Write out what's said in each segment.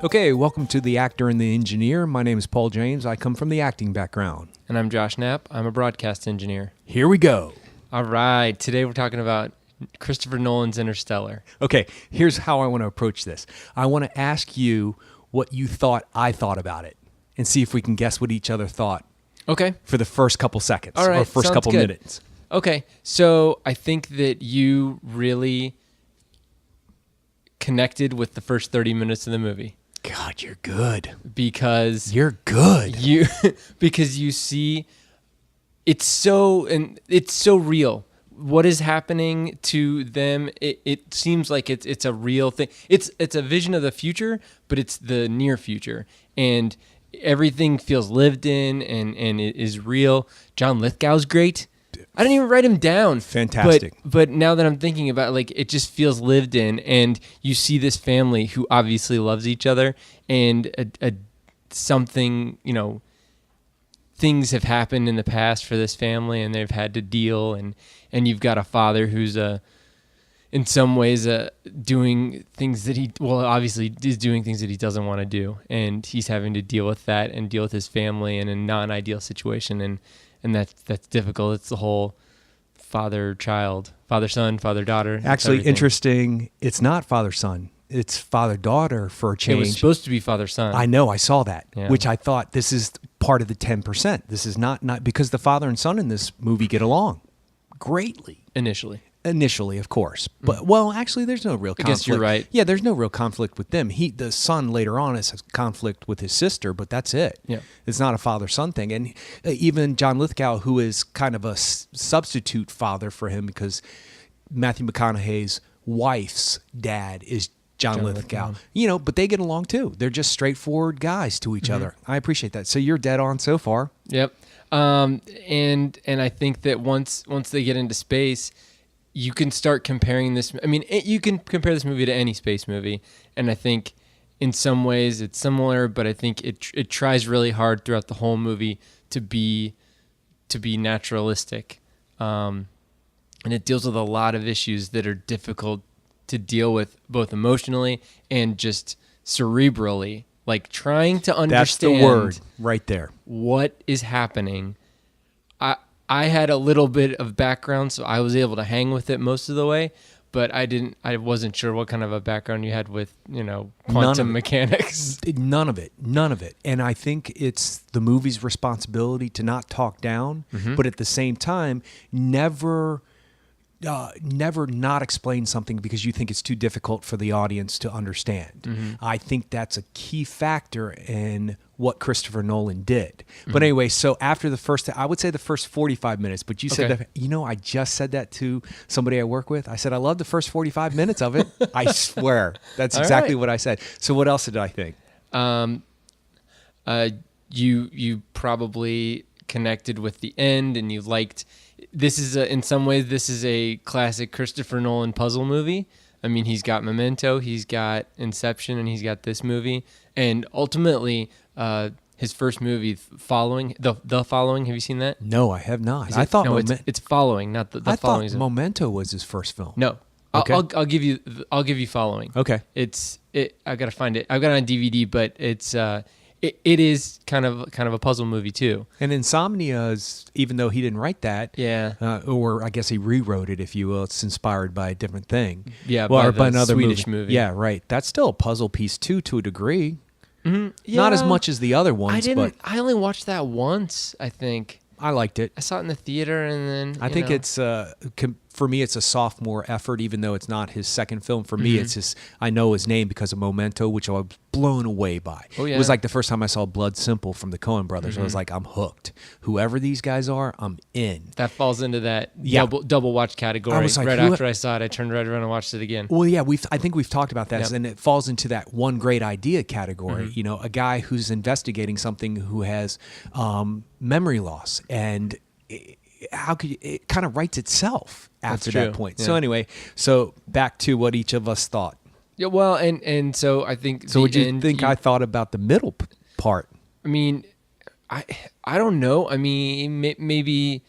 Okay, welcome to The Actor and the Engineer. My name is Paul James. I come from the acting background. And I'm Josh Knapp. I'm a broadcast engineer. Here we go. All right. Today we're talking about Christopher Nolan's Interstellar. Okay, here's how I want to approach this. I want to ask you what you thought I thought about it and see if we can guess what each other thought Okay. for the first couple seconds All right, or first sounds couple good. minutes. Okay. So I think that you really connected with the first 30 minutes of the movie God, you're good. because You're good. you because you see it's so real. What is happening to them? It seems like it's a real thing. It's a vision of the future, but it's the near future, and everything feels lived in and it is real. John Lithgow's great. I didn't even write him down. Fantastic. But now that I'm thinking about it, like, it just feels lived in, and you see this family who obviously loves each other, and something, things have happened in the past for this family, and they've had to deal, and you've got a father who's in some ways doing things that obviously is doing things that he doesn't want to do, and he's having to deal with that and deal with his family in a non-ideal situation, and that's difficult. It's the whole father-child, father-son, father-daughter. Actually, everything. interesting. It's not father-son. It's father-daughter for a It change. was supposed to be father-son. I know, I saw that, Yeah. which I thought this is part of the 10%. This is not because the father and son in this movie get along greatly. Initially, of course. But, well, actually, there's no real I conflict. guess you're right. Yeah, there's no real conflict with them. The son later on has conflict with his sister, but that's it. Yeah. It's not a father-son thing. And even John Lithgow, who is kind of a substitute father for him because Matthew McConaughey's wife's dad is John Lithgow. But they get along too. They're just straightforward guys to each other. I appreciate that. So you're dead on so far. Yep. And I think that once they get into space, you can start comparing this. I mean, you can compare this movie to any space movie, and I think in some ways it's similar, but I think it tries really hard throughout the whole movie to be naturalistic, and it deals with a lot of issues that are difficult to deal with both emotionally and just cerebrally, like trying to understand. That's the word right there. What is happening. I had a little bit of background, so I was able to hang with it most of the way, but I wasn't sure what kind of a background you had with, quantum mechanics. None of it. And I think it's the movie's responsibility to not talk down, but at the same time, never not explain something because you think it's too difficult for the audience to understand. I think that's a key factor in what Christopher Nolan did. But anyway, so after I would say the first 45 minutes, but you said that, I just said that to somebody I work with. I said, I love the first 45 minutes of it. I swear. That's exactly what I said. So what else did I think? You probably connected with the end, and you liked. This is in some ways this is a classic Christopher Nolan puzzle movie. I mean, he's got Memento, he's got Inception, and he's got this movie. And ultimately, his first movie, Following, the Following. Have you seen that? No, I have not. It's Following, not the Following. I thought Memento was his first film. No. Okay. I'll give you Following. Okay. I gotta find it. I've got it on DVD, but it is kind of a puzzle movie too. And Insomnia is, even though he didn't write that, or I guess he rewrote it, if you will. It's inspired by a different thing. Yeah, by another Swedish movie. Yeah, right. That's still a puzzle piece too, to a degree. Yeah, not as much as the other ones. But I only watched that once. I think I liked it. I saw it in the theater, and then I think it's for me, it's a sophomore effort, even though it's not his second film. For me, it's I know his name because of Memento, which I was blown away by. Oh, yeah. It was like the first time I saw Blood Simple from the Coen brothers. I was like, I'm hooked. Whoever these guys are, I'm in. That falls into that Yeah. double watch category. I was like, right after I saw it, I turned right around and watched it again. Well, yeah, I think we've talked about that, Yep. and it falls into that one great idea category. A guy who's investigating something who has memory loss, and how could it kind of writes itself after That's that true. point. Yeah. So anyway, back to what each of us thought. Yeah, well, and so I think. So what do you think I thought about the middle part? I mean, I don't know. I mean, maybe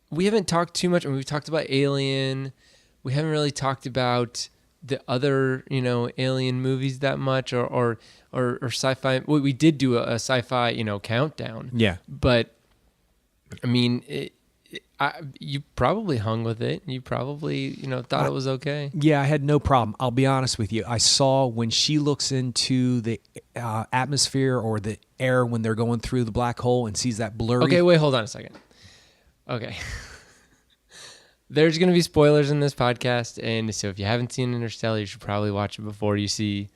we haven't talked too much. I mean, we've talked about Alien. We haven't really talked about the other, alien movies that much or sci-fi. Well, we did do a sci-fi, countdown. Yeah. But I mean, you probably hung with it. You probably, thought it was okay. Yeah, I had no problem. I'll be honest with you. I saw when she looks into the atmosphere or the air when they're going through the black hole and sees that blurry. Okay, wait, hold on a second. Okay. There's going to be spoilers in this podcast, and so if you haven't seen Interstellar, you should probably watch it before you see.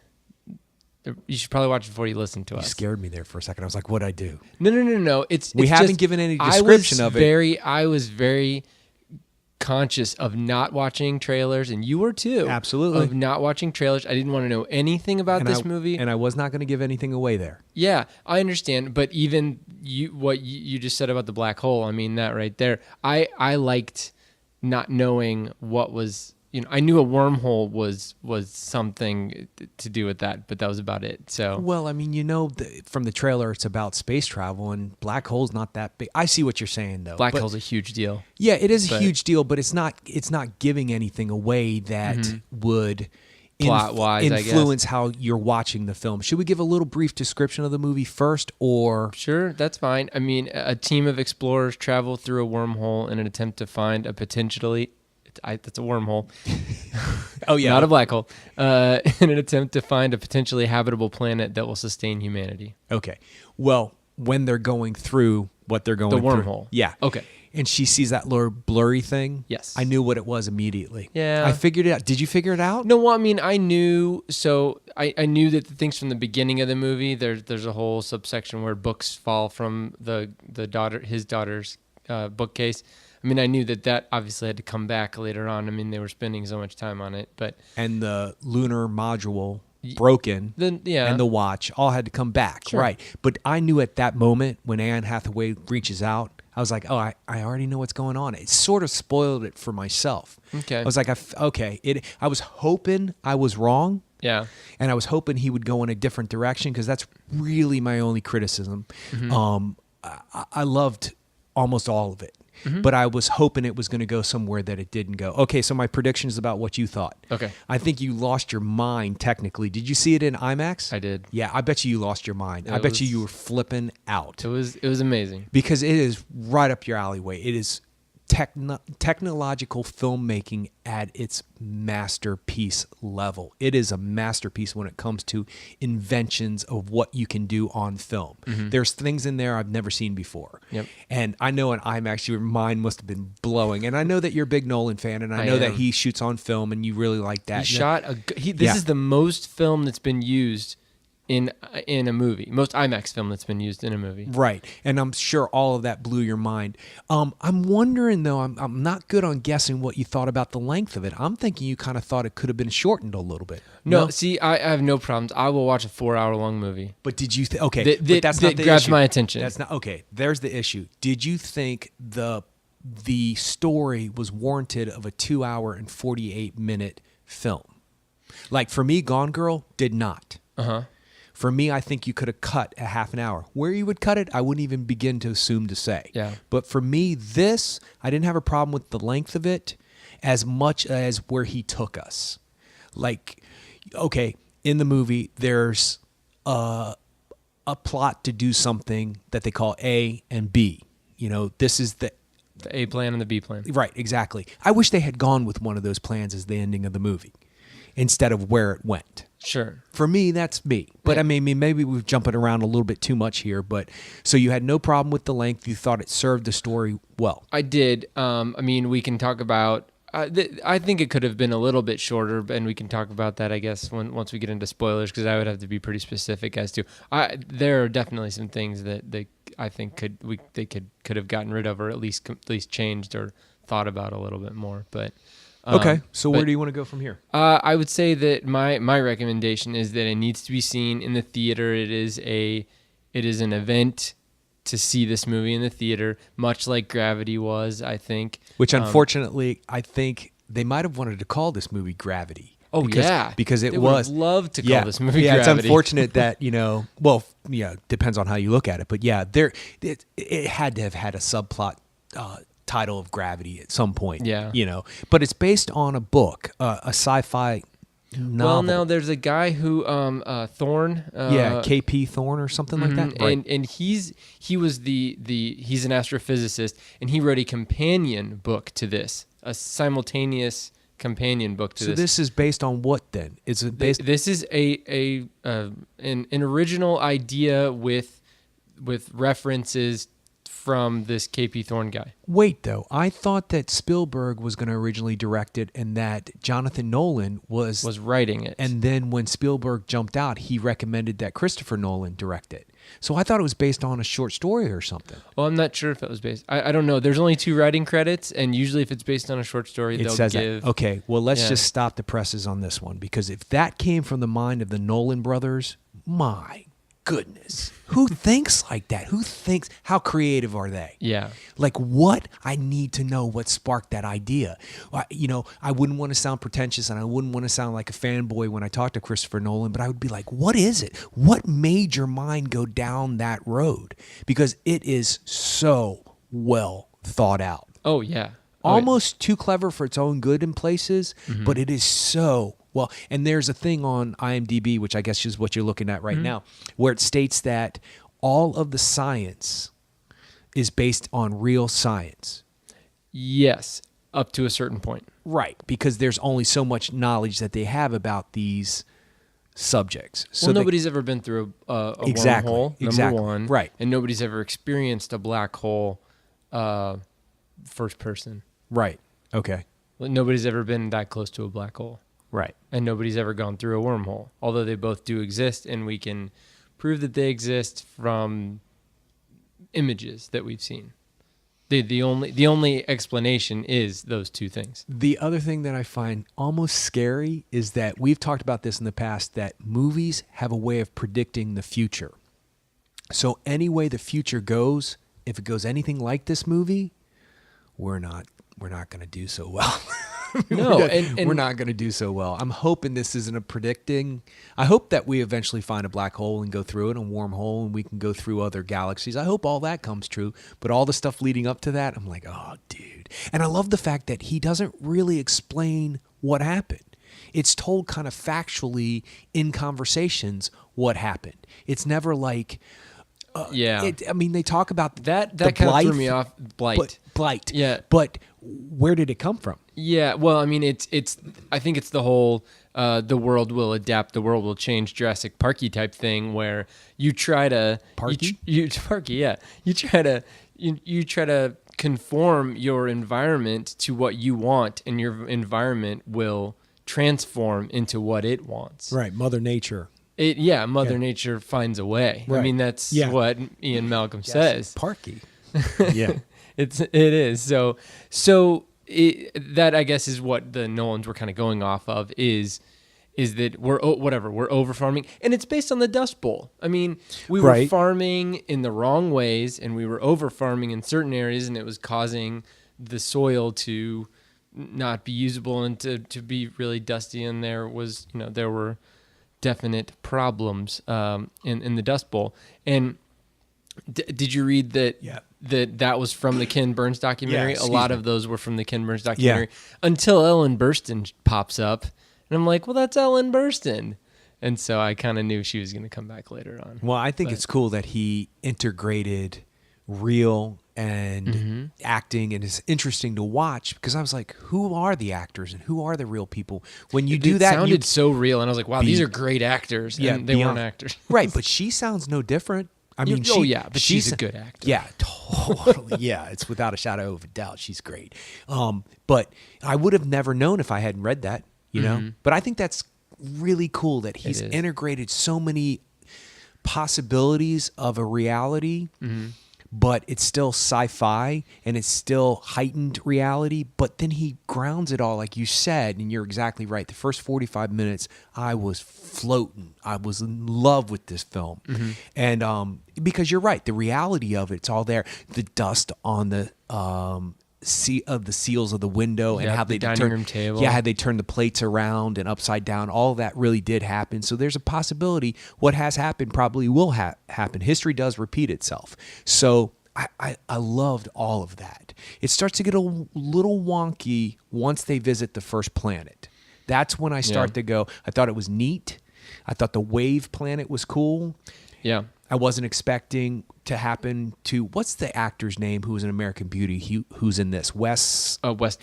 You should probably watch it before you listen to us. You scared me there for a second. I was like, "What'd I do?" No. We haven't given any description of it. I was very conscious of not watching trailers, and you were too. Absolutely. Of not watching trailers. I didn't want to know anything about this movie, and I was not going to give anything away there. Yeah, I understand, but even what you just said about the black hole, I mean that right there. I liked not knowing what was, I knew a wormhole was something to do with that, but that was about it. So well, I mean, from the trailer, it's about space travel, and black hole's not that big. I see what you're saying, though. Black hole's a huge deal. Yeah, it is a huge deal, but it's not giving anything away that would plot-wise, influence how you're watching the film. Should we give a little brief description of the movie first, or? Sure, that's fine. I mean, a team of explorers travel through a wormhole in an attempt to find a potentially, that's a wormhole. Oh yeah, not a black hole. In an attempt to find a potentially habitable planet that will sustain humanity. Okay. Well, when they're going through what they're going through. The wormhole. Yeah. Okay. And she sees that little blurry thing. Yes. I knew what it was immediately. Yeah. I figured it out. Did you figure it out? No, well, I mean, I knew. So I knew that the things from the beginning of the movie. There's a whole subsection where books fall from his daughter's bookcase. I mean, I knew that obviously had to come back later on. I mean, they were spending so much time on it, and the lunar module broken, and the watch all had to come back, sure. Right? But I knew at that moment when Anne Hathaway reaches out, I was like, oh, I already know what's going on. It sort of spoiled it for myself. Okay. I was like, I was hoping I was wrong. Yeah. And I was hoping he would go in a different direction because that's really my only criticism. Mm-hmm. I loved almost all of it. Mm-hmm. But I was hoping it was going to go somewhere that it didn't go. Okay, so my prediction is about what you thought. Okay. I think you lost your mind technically. Did you see it in IMAX? I did. Yeah, I bet you lost your mind. I bet you were flipping out. It was amazing. Because it is right up your alleyway. It is technological filmmaking at its masterpiece level. It is a masterpiece when it comes to inventions of what you can do on film. Mm-hmm. There's things in there I've never seen before. Yep. And I know in IMAX your mind must have been blowing. And I know that you're a big Nolan fan, and I know that he shoots on film and you really like that. This is the most film that's been used in a movie, most IMAX film that's been used in a movie. Right. And I'm sure all of that blew your mind. I'm wondering, though, I'm not good on guessing what you thought about the length of it. I'm thinking you kind of thought it could have been shortened a little bit. No, see, I have no problems. I will watch a 4-hour-long movie. But did you okay, but that's not the grabs issue. My attention. That's not okay. There's the issue. Did you think the story was warranted of a 2-hour and 48-minute film? Like for me, Gone Girl did not. Uh-huh. For me, I think you could have cut a half an hour. Where you would cut it, I wouldn't even begin to assume to say. Yeah. But for me, I didn't have a problem with the length of it as much as where he took us. Like, okay, in the movie, there's a plot to do something that they call A and B. This is the A plan and the B plan. Right, exactly. I wish they had gone with one of those plans as the ending of the movie instead of where it went. Sure. For me, that's me. But I mean, maybe we're jumping around a little bit too much here. But so you had no problem with the length. You thought it served the story well. I did. I mean, we can talk about. I think it could have been a little bit shorter, and we can talk about that, I guess, once we get into spoilers, because I would have to be pretty specific as to. There are definitely some things that I think they could have gotten rid of, or at least changed or thought about a little bit more, but. Okay, so where do you want to go from here? I would say that my recommendation is that it needs to be seen in the theater. It is an event to see this movie in the theater, much like Gravity was, I think. Which unfortunately, I think they might have wanted to call this movie Gravity. Oh, because it they was. Would have loved to call this movie Gravity. Yeah, it's unfortunate that depends on how you look at it, but yeah, it had to have had a subplot. Title of Gravity at some point. Yeah. But it's based on a book, a sci-fi novel. Well, now there's a guy who Thorne. K.P. Thorne or something like that. Right. And he's an astrophysicist, and he wrote a companion book to this, a simultaneous companion book to this. So this is based on what then? Is it based? This is an original idea with references from this K.P. Thorne guy. Wait, though. I thought that Spielberg was going to originally direct it and that Jonathan Nolan was writing it. And then when Spielberg jumped out, he recommended that Christopher Nolan direct it. So I thought it was based on a short story or something. Well, I'm not sure if it was based. I don't know. There's only 2 writing credits, and usually if it's based on a short story, It they'll says give... that. Okay, well, let's just stop the presses on this one, because if that came from the mind of the Nolan brothers, my goodness. Who thinks like that? How creative are they? Yeah. Like what? I need to know what sparked that idea. I wouldn't want to sound pretentious and I wouldn't want to sound like a fanboy when I talk to Christopher Nolan, but I would be like, what is it? What made your mind go down that road? Because it is so well thought out. Oh, yeah. Almost too clever for its own good in places, but it is so well. And there's a thing on IMDb, which I guess is what you're looking at right now, where it states that all of the science is based on real science. Yes, up to a certain point. Right, because there's only so much knowledge that they have about these subjects. So nobody's ever been through a Exactly, wormhole, number exactly, one. right. And nobody's ever experienced a black hole first person. Right, okay, Nobody's ever been that close to a black hole. right. And nobody's ever gone through a wormhole, although they both do exist, and we can prove that they exist from images that we've seen. The only explanation is those 2 things. The other thing that I find almost scary is that we've talked about this in the past, that movies have a way of predicting the future. So any way the future goes, if it goes anything like this movie, we're not going to do so well. No, we're not going to do so well. I'm hoping this isn't a predicting. I hope that we eventually find a black hole and go through it, a wormhole, and we can go through other galaxies. I hope all that comes true. But all the stuff leading up to that, I'm like, oh, dude. And I love the fact that he doesn't really explain what happened. It's told kind of factually in conversations what happened. It's never like... they talk about that kind of threw me off. Blight. Yeah. But where did it come from? Yeah. Well, I mean, it's. I think it's the whole the world will adapt, the world will change, Jurassic Parky type thing, where you try to Parky? Parky. Yeah. You try to conform your environment to what you want, and your environment will transform into what it wants. Right. Mother Nature. Mother Nature finds a way. Right. I mean, that's what Ian Malcolm says. Parky. Yeah. It is. So that I guess is what the Nolans were kind of going off of is that we're over farming, and it's based on the Dust Bowl. I mean, we were farming in the wrong ways, and we were over farming in certain areas, and it was causing the soil to not be usable and to be really dusty. And there were definite problems in the Dust Bowl. And did you read that? Yeah. That was from the Ken Burns documentary? Yeah, a lot of those were from the Ken Burns documentary. Until Ellen Burstyn pops up, and I'm like, well, that's Ellen Burstyn. And so I kind of knew she was going to come back later on. Well, I think it's cool that he integrated real and acting, and it's interesting to watch because I was like, who are the actors and who are the real people? When you do that, it sounded so real, and I was like, wow, these are great actors. Yeah, and they weren't actors. Right, but she sounds no different. I mean, but she's a good actor. Yeah, totally. Yeah, it's without a shadow of a doubt. She's great. But I would have never known if I hadn't read that, you know? But I think that's really cool that he's integrated so many possibilities of a reality, but it's still sci-fi and it's still heightened reality. But then he grounds it all, like you said, and you're exactly right. The first 45 minutes, I was floating. I was in love with this film. And because you're right, the reality of it's all there. The dust on the the seals of the window and how they dining room table. Yeah, how they turn the plates around and upside down. All of that really did happen. So there's a possibility what has happened probably will happen. History does repeat itself. So I loved all of that. It starts to get a little wonky once they visit the first planet. That's when I start to go, I thought it was neat. I thought the wave planet was cool. Yeah. I wasn't expecting to happen to, what's the actor's name who was in American Beauty, who's in this? Wes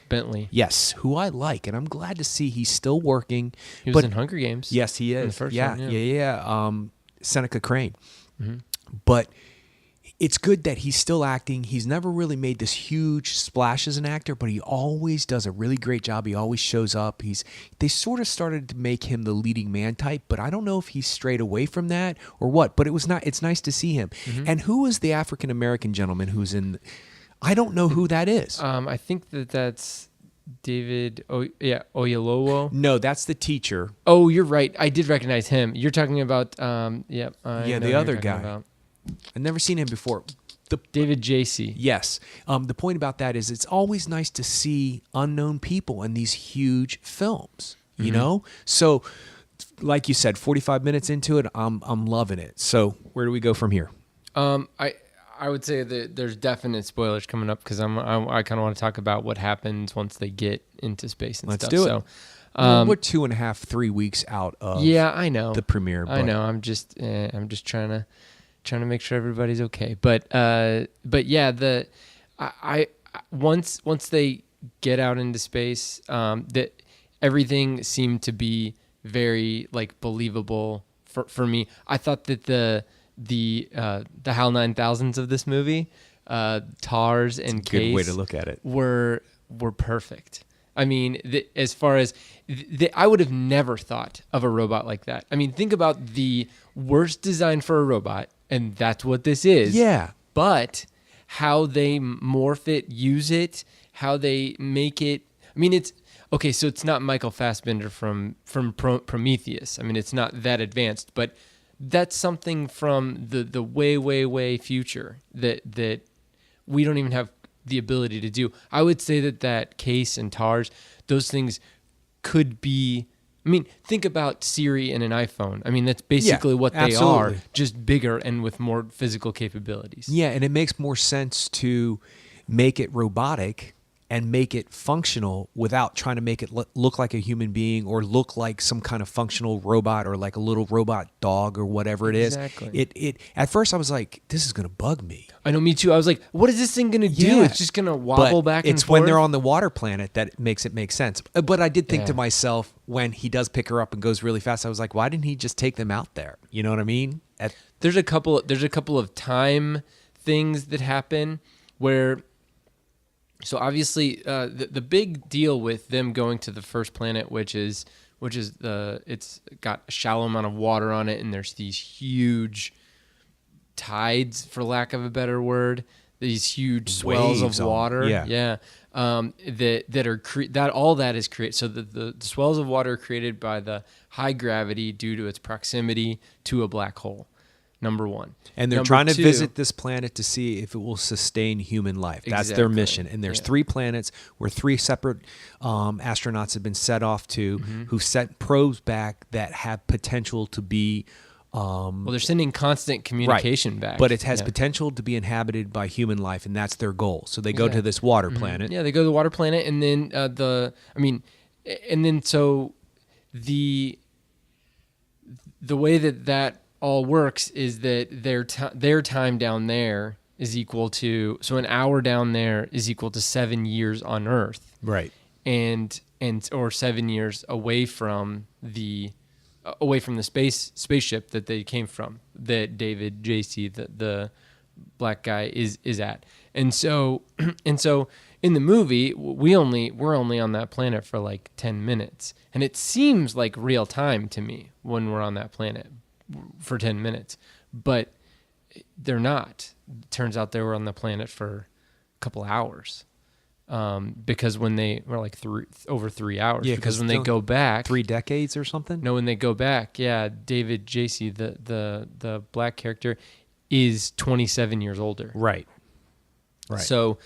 Bentley. Yes, who I like, and I'm glad to see he's still working. He was in Hunger Games. Yes, he is. In the first yeah, one, yeah. Seneca Crane. But it's good that he's still acting. He's never really made this huge splash as an actor, but he always does a really great job. He always shows up. They sort of started to make him the leading man type, but I don't know if he's strayed away from that or what. But it's nice to see him. And who is the African American gentleman who's in? I don't know who that is. I think that's David Oyelowo. No, that's the teacher. Oh, you're right. I did recognize him. You're talking about the other guy. I've never seen him before. David J.C. Yes. The point about that is it's always nice to see unknown people in these huge films, you know? So, like you said, 45 minutes into it, I'm loving it. So, where do we go from here? I would say that there's definite spoilers coming up because I kind of want to talk about what happens once they get into space and Let's stuff. do it. So, we're 2.5, 3 weeks out of I know the premiere. I know. I'm just trying to make sure everybody's okay. But yeah, once they get out into space, that everything seemed to be very like believable for me. I thought that the HAL 9000s of this movie, TARS and Case, good way to look at it, were perfect. I mean, as far as I would have never thought of a robot like that. I mean, think about the worst design for a robot, and that's what this is. Yeah. But how they morph it, use it, how they make it. I mean, it's okay. So it's not Michael Fassbender from Prometheus. I mean, it's not that advanced, but that's something from the way future that we don't even have the ability to do. I would say that Case and TARS, those things could be. I mean, think about Siri and an iPhone. I mean, that's basically what they are, just bigger and with more physical capabilities. Yeah, and it makes more sense to make it robotic and make it functional without trying to make it look like a human being or look like some kind of functional robot or like a little robot dog or whatever it is. Exactly. It at first I was like, this is going to bug me. I know, me too. I was like, what is this thing going to do? Yeah. It's just going to wobble back and forth. It's when they're on the water planet that makes it make sense. But I did think to myself, when he does pick her up and goes really fast, I was like, why didn't he just take them out there? You know what I mean? There's a couple of time things that happen where. So obviously, the big deal with them going to the first planet, which is it's got a shallow amount of water on it, and there's these huge tides, for lack of a better word, these huge swells Waves of water, that all that is created. So the swells of water are created by the high gravity due to its proximity to a black hole. Number one. And they're trying to visit this planet to see if it will sustain human life. That's their mission. And there's 3 planets where 3 separate astronauts have been set off to, who sent probes back that have potential to be... well, they're sending constant communication back. But it has potential to be inhabited by human life, and that's their goal. So they go to this water planet. Yeah, they go to the water planet, and then so the way that all works is that their time down there is equal to, so an hour down there is equal to 7 years on Earth, right? And or 7 years away from the spaceship that they came from, that David J.C., the black guy is at. And so in the movie, we're only on that planet for like 10 minutes, and it seems like real time to me when we're on that planet for 10 minutes, but they're not. It turns out they were on the planet for a couple hours, because when they were like over 3 hours. Yeah, because when they go back, 3 decades or something. No, when they go back, David J.C., the black character, is 27 years older. Right. So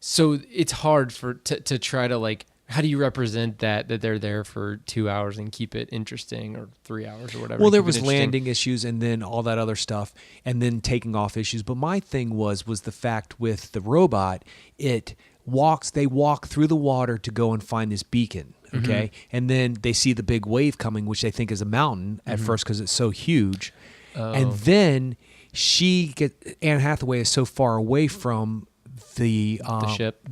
it's hard to try to like. How do you represent that they're there for 2 hours and keep it interesting, or 3 hours or whatever? Well, there was landing issues and then all that other stuff, and then taking off issues. But my thing was the fact with the robot, they walk through the water to go and find this beacon. okay? And then they see the big wave coming, which they think is a mountain at first because it's so huge. And then Anne Hathaway is so far away from the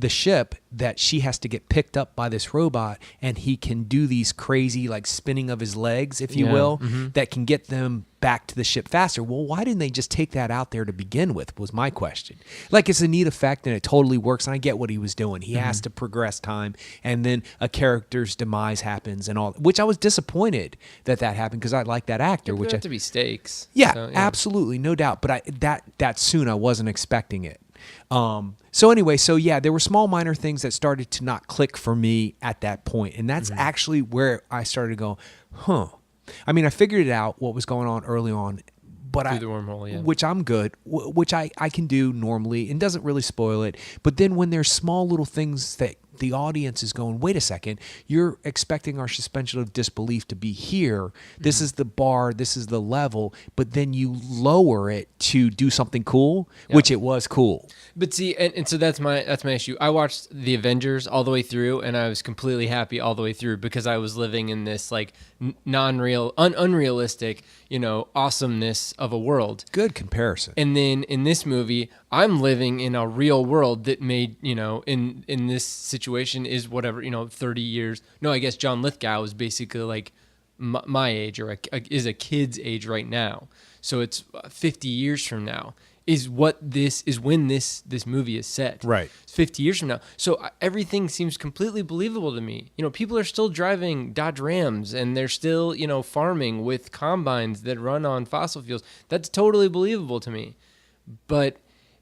ship that she has to get picked up by this robot, and he can do these crazy like spinning of his legs, if you will, that can get them back to the ship faster. Well, why didn't they just take that out there to begin with, was my question. Like, it's a neat effect and it totally works, and I get what he was doing. He has to progress time, and then a character's demise happens and all, which I was disappointed that happened because I like that actor. There which have to be stakes. Yeah, so, absolutely, no doubt. But that soon I wasn't expecting it. So anyway, there were small minor things that started to not click for me at that point. And that's actually where I started to go, I mean, I figured it out what was going on early on, but through the wormhole, yeah. which I'm good, which I can do normally and doesn't really spoil it. But then when there's small little things that the audience is going, wait a second, you're expecting our suspension of disbelief to be here. This is the bar, this is the level, but then you lower it to do something cool, which it was cool. But see, and so that's my issue. I watched the Avengers all the way through, and I was completely happy all the way through because I was living in this like unrealistic, awesomeness of a world. Good comparison. And then in this movie, I'm living in a real world that made, in this situation is whatever, 30 years. No, I guess John Lithgow is basically like my age or is a kid's age right now. So it's 50 years from now is when this movie is set. Right. 50 years from now. So everything seems completely believable to me. People are still driving Dodge Rams and they're still, farming with combines that run on fossil fuels. That's totally believable to me. But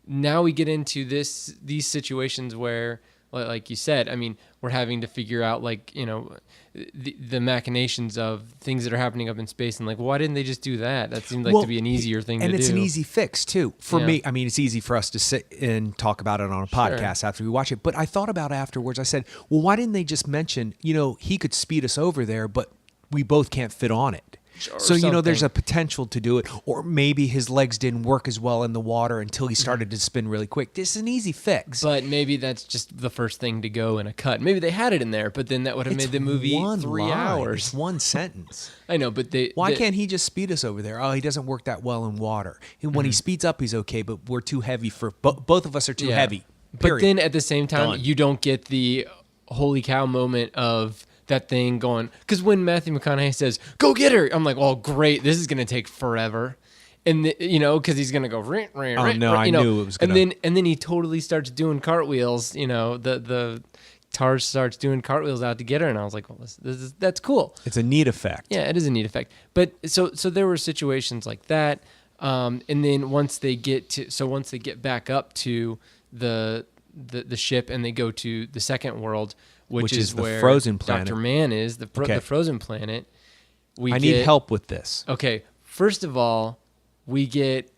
now we get into these situations where, like you said, I mean, we're having to figure out the machinations of things that are happening up in space, and like, why didn't they just do that? That seemed like to be an easier thing to do. And it's an easy fix too. For me, I mean, it's easy for us to sit and talk about it on a podcast after we watch it. But I thought about it afterwards. I said, well, why didn't they just mention, he could speed us over there, but we both can't fit on it. So, there's a potential to do it. Or maybe his legs didn't work as well in the water until he started to spin really quick. This is an easy fix. But maybe that's just the first thing to go in a cut. Maybe they had it in there, but then that would have made the movie 3 hours. It's one sentence. I know, but why can't he just speed us over there? Oh, he doesn't work that well in water. And when he speeds up, he's okay, but we're too heavy for both of us are too heavy. Period. But then at the same time, you don't get the holy cow moment of that thing going, because when Matthew McConaughey says, go get her, I'm like, oh, great, this is going to take forever. And, because he's going to go, I knew it was going to. And then he totally starts doing cartwheels, the Tars starts doing cartwheels out to get her. And I was like, well, that's cool. It's a neat effect. Yeah, it is a neat effect. But so there were situations like that. And then once they get back up to the ship and they go to the second world, which is the where frozen planet. Dr. Mann is, the frozen planet. I need help with this. Okay, first of all, we get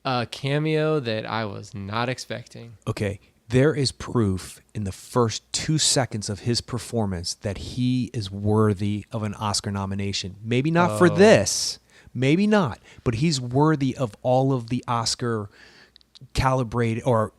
a cameo that I was not expecting. Okay, there is proof in the first 2 seconds of his performance that he is worthy of an Oscar nomination. Maybe not for this, maybe not, but he's worthy of all of the Oscar calibrated or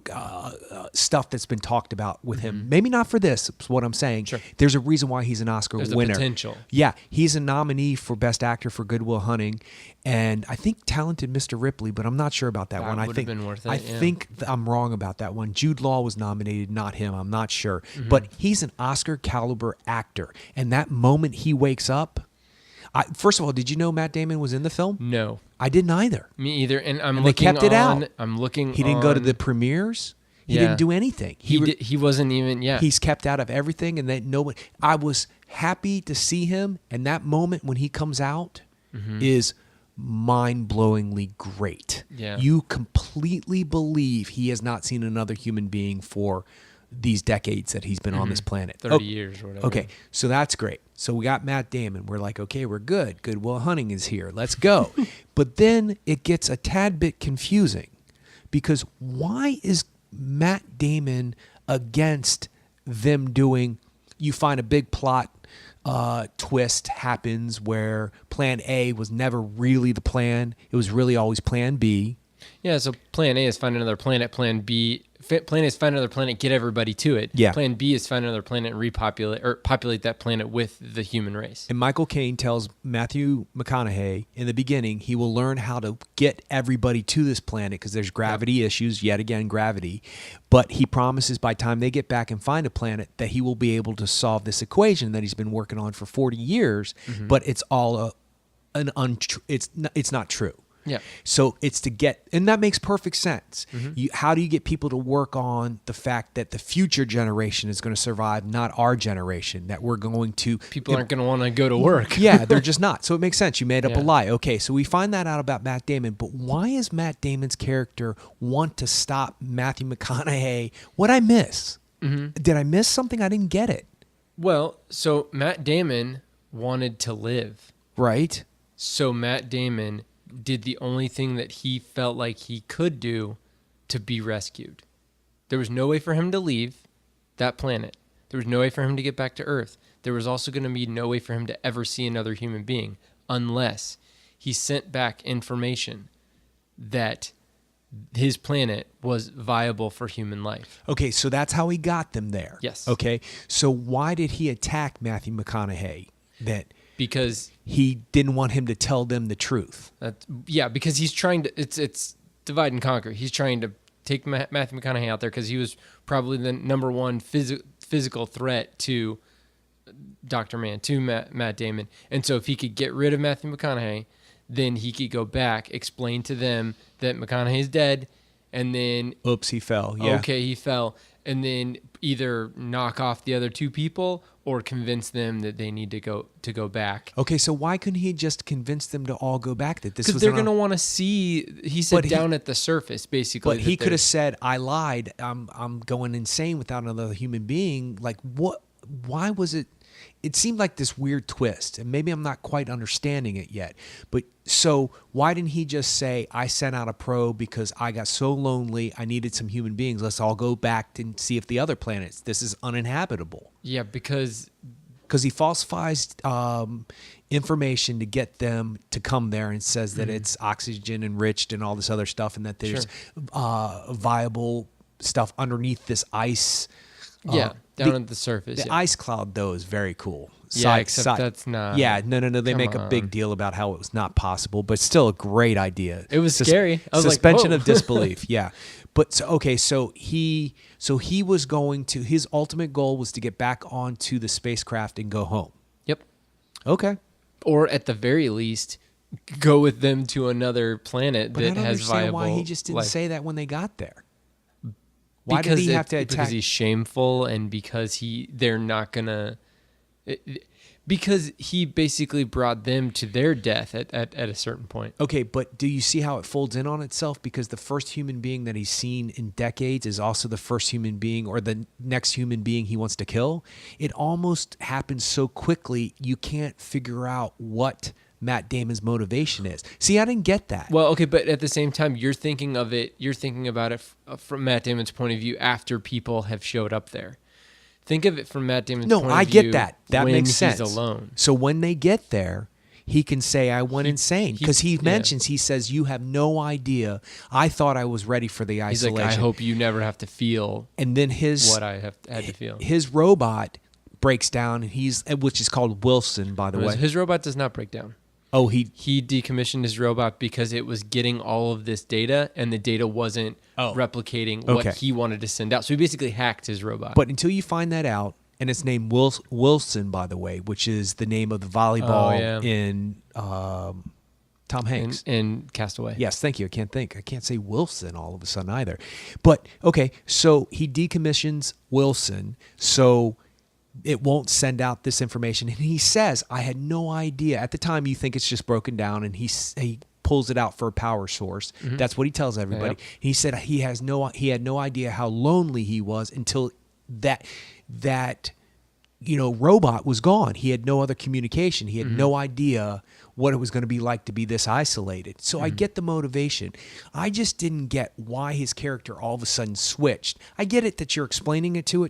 stuff that's been talked about with him. Maybe not for this, is what I'm saying. Sure. There's a reason why he's an Oscar winner. There's a potential. Yeah, he's a nominee for Best Actor for Good Will Hunting, and I think Talented Mr. Ripley, but I'm not sure about that one. Would have been worth it. I think I'm wrong about that one. Jude Law was nominated, not him. I'm not sure. But he's an Oscar caliber actor, and that moment he wakes up, first of all, did you know Matt Damon was in the film? No. I didn't either. Me either. And they kept it out. I'm looking. He didn't go to the premieres. He didn't do anything. He wasn't even. Yeah. He's kept out of everything, and I was happy to see him. And that moment when he comes out is mind-blowingly great. Yeah. You completely believe he has not seen another human being for these decades that he's been on this planet. 30 years or whatever. Okay, so that's great. So we got Matt Damon. We're like, okay, we're good. Good Will Hunting is here. Let's go. But then it gets a tad bit confusing because why is Matt Damon against them doing, you find a big plot twist happens where plan A was never really the plan. It was really always plan B. Yeah, so plan A is find another planet. Plan A is find another planet, get everybody to it. Yeah. Plan B is find another planet and populate that planet with the human race. And Michael Caine tells Matthew McConaughey in the beginning he will learn how to get everybody to this planet because there's gravity issues, yet again, gravity. But he promises by the time they get back and find a planet that he will be able to solve this equation that he's been working on for 40 years, but it's all it's not true. Yeah. So it's to get, and that makes perfect sense. How do you get people to work on the fact that the future generation is going to survive, not our generation, that we're going to... People aren't going to want to go to work. Yeah, they're just not. So it makes sense. You made up a Yeah. lie. Okay, so we find that out about Matt Damon, but why is Matt Damon's character want to stop Matthew McConaughey? What'd I miss? Did I miss something? I didn't get it. Well, so Matt Damon wanted to live. Right? So Matt Damon did the only thing that he felt like he could do to be rescued. There was no way for him to leave that planet. There was no way for him to get back to Earth. There was also going to be no way for him to ever see another human being unless he sent back information that his planet was viable for human life. Okay, so that's how he got them there. Yes. Okay, so why did he attack Matthew McConaughey? That Because he didn't want him to tell them the truth. because he's trying to. It's divide and conquer. He's trying to take Matthew McConaughey out there because he was probably the number one physical threat to Dr. Mann, to Matt Damon. And so if he could get rid of Matthew McConaughey, then he could go back, explain to them that McConaughey's dead, and then Oops, he fell. Yeah. okay, he fell, and then either knock off the other two people or convince them that they need to go back. Okay, so why couldn't he just convince them to all go back? That this was Because they're going to want to see. He said down at the surface, basically. But he could have said, "I lied. I'm going insane without another human being." Like what? Why was it? It seemed like this weird twist, and maybe I'm not quite understanding it yet. But so why didn't he just say, "I sent out a probe because I got so lonely, I needed some human beings. Let's all go back and see if the other planets. This is uninhabitable." Yeah, because he falsifies information to get them to come there and says that it's oxygen enriched and all this other stuff, and that there's viable stuff underneath this ice. Down at the surface. The ice cloud, though, is very cool. Except that's not. Yeah, no. They Come make a big on. deal about how it was not possible, but still a great idea. It was scary. I was like, suspension whoa. of disbelief. Yeah, but so he was going to, his ultimate goal was to get back onto the spacecraft and go home. Yep. Okay, Or at the very least, go with them to another planet but I that don't has understand viable. why he just didn't life. say that when they got there. Why Because did he have to Because attack? he's shameful, and because they're not gonna. Because he basically brought them to their death at a certain point. Okay, but do you see how it folds in on itself? Because the first human being that he's seen in decades is also the first human being or the next human being he wants to kill. It almost happens so quickly, you can't figure out what Matt Damon's motivation is. See, I didn't get that. Well, okay, but at the same time, you're thinking about it from Matt Damon's point of view after people have showed up there. Think of it from Matt Damon's point of view. I get that. That when makes sense. He's alone. So when they get there, he can say, "I went insane," because he mentions, he says, "You have no idea. I thought I was ready for the He's isolation." like, I hope you never have to feel and then what I have had to feel. his robot breaks down, and which is called Wilson, by the way. His robot does not break down. Oh, he decommissioned his robot because it was getting all of this data, and the data wasn't replicating what he wanted to send out. So he basically hacked his robot. But until you find that out, and it's named Wilson, by the way, which is the name of the volleyball in Tom Hanks. in Castaway. Yes, thank you. I can't say Wilson all of a sudden either. But, okay, so he decommissions Wilson, so it won't send out this information. And he says, "I had no idea." At the time, you think it's just broken down, and he pulls it out for a power source. Mm-hmm. That's what he tells everybody. Yep. He said he had no idea how lonely he was until that robot was gone. He had no other communication. He had no idea what it was going to be like to be this isolated. So I get the motivation. I just didn't get why his character all of a sudden switched. I get it that you're explaining it to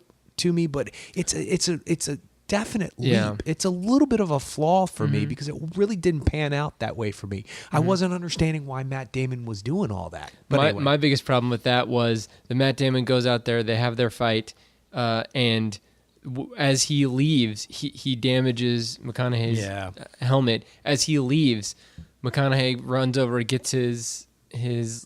me, but it's a definite leap. Yeah. It's a little bit of a flaw for me because it really didn't pan out that way for me. I wasn't understanding why Matt Damon was doing all that. But anyway. My biggest problem with that was that Matt Damon goes out there, they have their fight, and as he leaves, he damages McConaughey's helmet. As he leaves, McConaughey runs over, gets his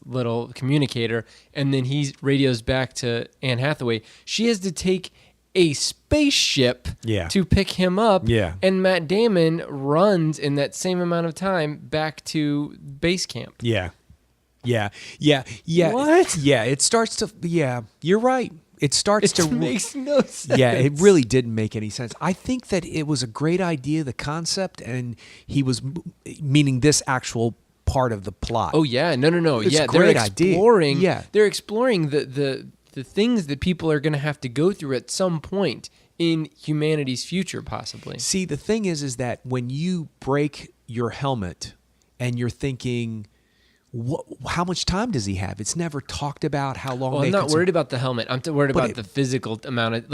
little communicator, and then he radios back to Anne Hathaway. She has to take a spaceship to pick him up, and Matt Damon runs in that same amount of time back to base camp. Yeah. What? Yeah, it starts to. Yeah, you're right. It starts to makes no sense. Yeah, it really didn't make any sense. I think that it was a great idea, the concept, and he was meaning this actual part of the plot. Oh yeah, no. It's yeah, a great idea. They're exploring the things that people are going to have to go through at some point in humanity's future, possibly. See, the thing is that when you break your helmet and you're thinking, how much time does he have? It's never talked about how long. Well, I'm not worried about the helmet. I'm worried about the physical amount of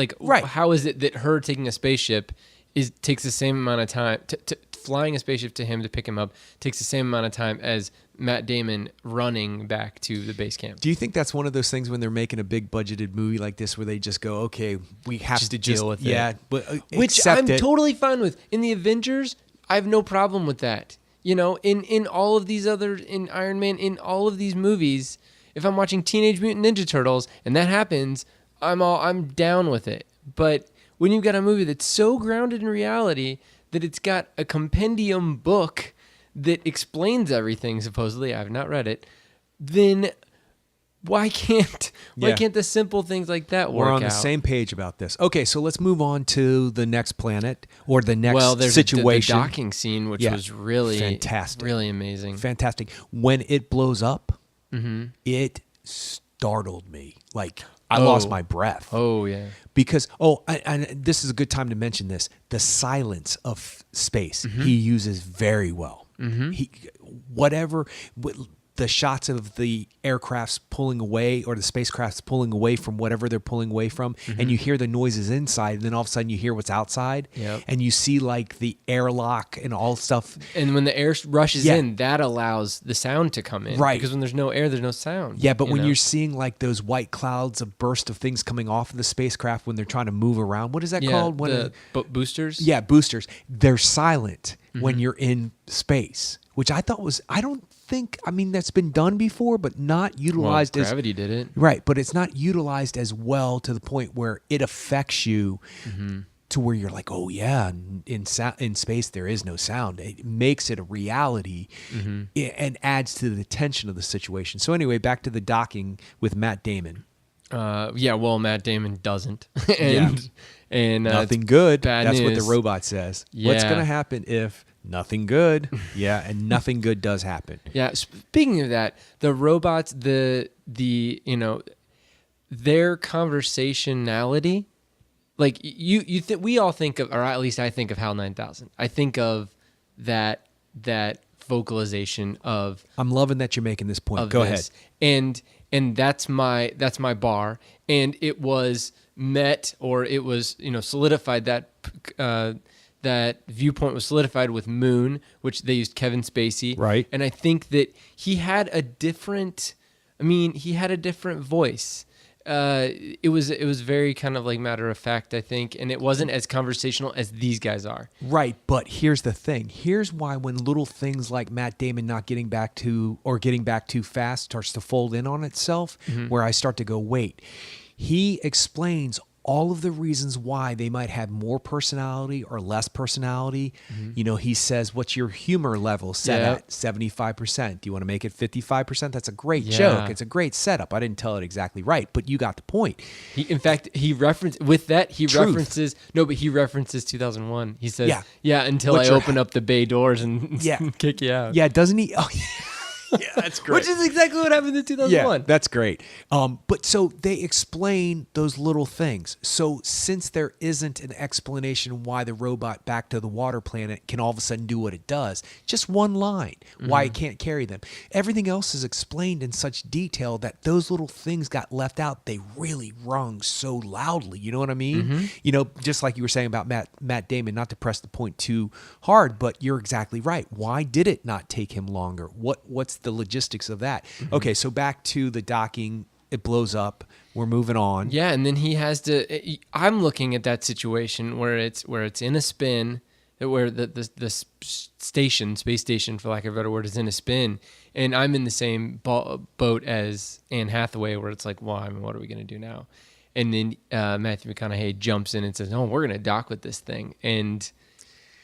How is it that her taking a spaceship takes the same amount of time? Flying a spaceship to him to pick him up takes the same amount of time as Matt Damon running back to the base camp. Do you think that's one of those things when they're making a big budgeted movie like this where they just go, okay, we have to deal with it? Yeah, but which I'm totally fine with. In the Avengers, I have no problem with that. You know, in all of these in Iron Man, in all of these movies, if I'm watching Teenage Mutant Ninja Turtles and that happens, I'm down with it. But when you've got a movie that's so grounded in reality that it's got a compendium book that explains everything, supposedly, I've not read it, then why can't the simple things like that work out? We're on the same page about this. Okay, so let's move on to the next planet or the next there's situation. The docking scene, which was really fantastic, really amazing. Fantastic. When it blows up, it startled me. Like, I lost my breath. Oh, yeah. Because, and this is a good time to mention this, the silence of space he uses very well. The shots of the aircrafts pulling away or the spacecrafts pulling away from whatever they're pulling away from, and you hear the noises inside, and then all of a sudden you hear what's outside, and you see like the airlock and all stuff. And when the air rushes in, that allows the sound to come in. Right. Because when there's no air, there's no sound. Yeah, but when you're seeing like those white clouds, a burst of things coming off of the spacecraft when they're trying to move around, what is that called? Boosters? Yeah, boosters. They're silent when you're in space, which I thought was, that's been done before, but not utilized as... Gravity did it. Right, but it's not utilized as well to the point where it affects you to where you're like, oh yeah, in space there is no sound. It makes it a reality and adds to the tension of the situation. So anyway, back to the docking with Matt Damon. Matt Damon doesn't. and nothing good. That's what the robot says. Yeah. What's going to happen if... Nothing good. Yeah, and nothing good does happen. Yeah, speaking of that, the robots, their conversationality, like we all think of, or at least I think of HAL 9000. I think of that vocalization of. I'm loving that you're making this point. Go ahead. And that's my bar, and it was met, or it was solidified that viewpoint was solidified with Moon, which they used Kevin Spacey. Right. And I think that he had a different voice. It was very kind of like matter of fact, I think, and it wasn't as conversational as these guys are. Right, but here's the thing. Here's why when little things like Matt Damon not getting back too fast starts to fold in on itself, where I start to go, wait, he explains all of the reasons why they might have more personality or less personality. He says, what's your humor level set at? 75%. Do you want to make it 55%? That's a great joke. It's a great setup. I didn't tell it exactly right, but you got the point. He references 2001. He says, until I open up the bay doors and kick you out. Yeah, doesn't he? Oh, Yeah, that's great. Which is exactly what happened in 2001. Yeah, that's great. But so they explain those little things. So since there isn't an explanation why the robot back to the water planet can all of a sudden do what it does, just one line, why it can't carry them. Everything else is explained in such detail that those little things got left out. They really rung so loudly. You know what I mean? You know, just like you were saying about Matt Damon, not to press the point too hard, but you're exactly right. Why did it not take him longer? What's the logistics of that? Okay, so back to the docking, it blows up. We're moving on. Yeah, and then he has to. I'm looking at that situation where it's in a spin, where the space station, for lack of a better word, is in a spin, and I'm in the same boat as Anne Hathaway, where it's like, well, I mean, what are we gonna do now? And then Matthew McConaughey jumps in and says, "No, we're gonna dock with this thing," and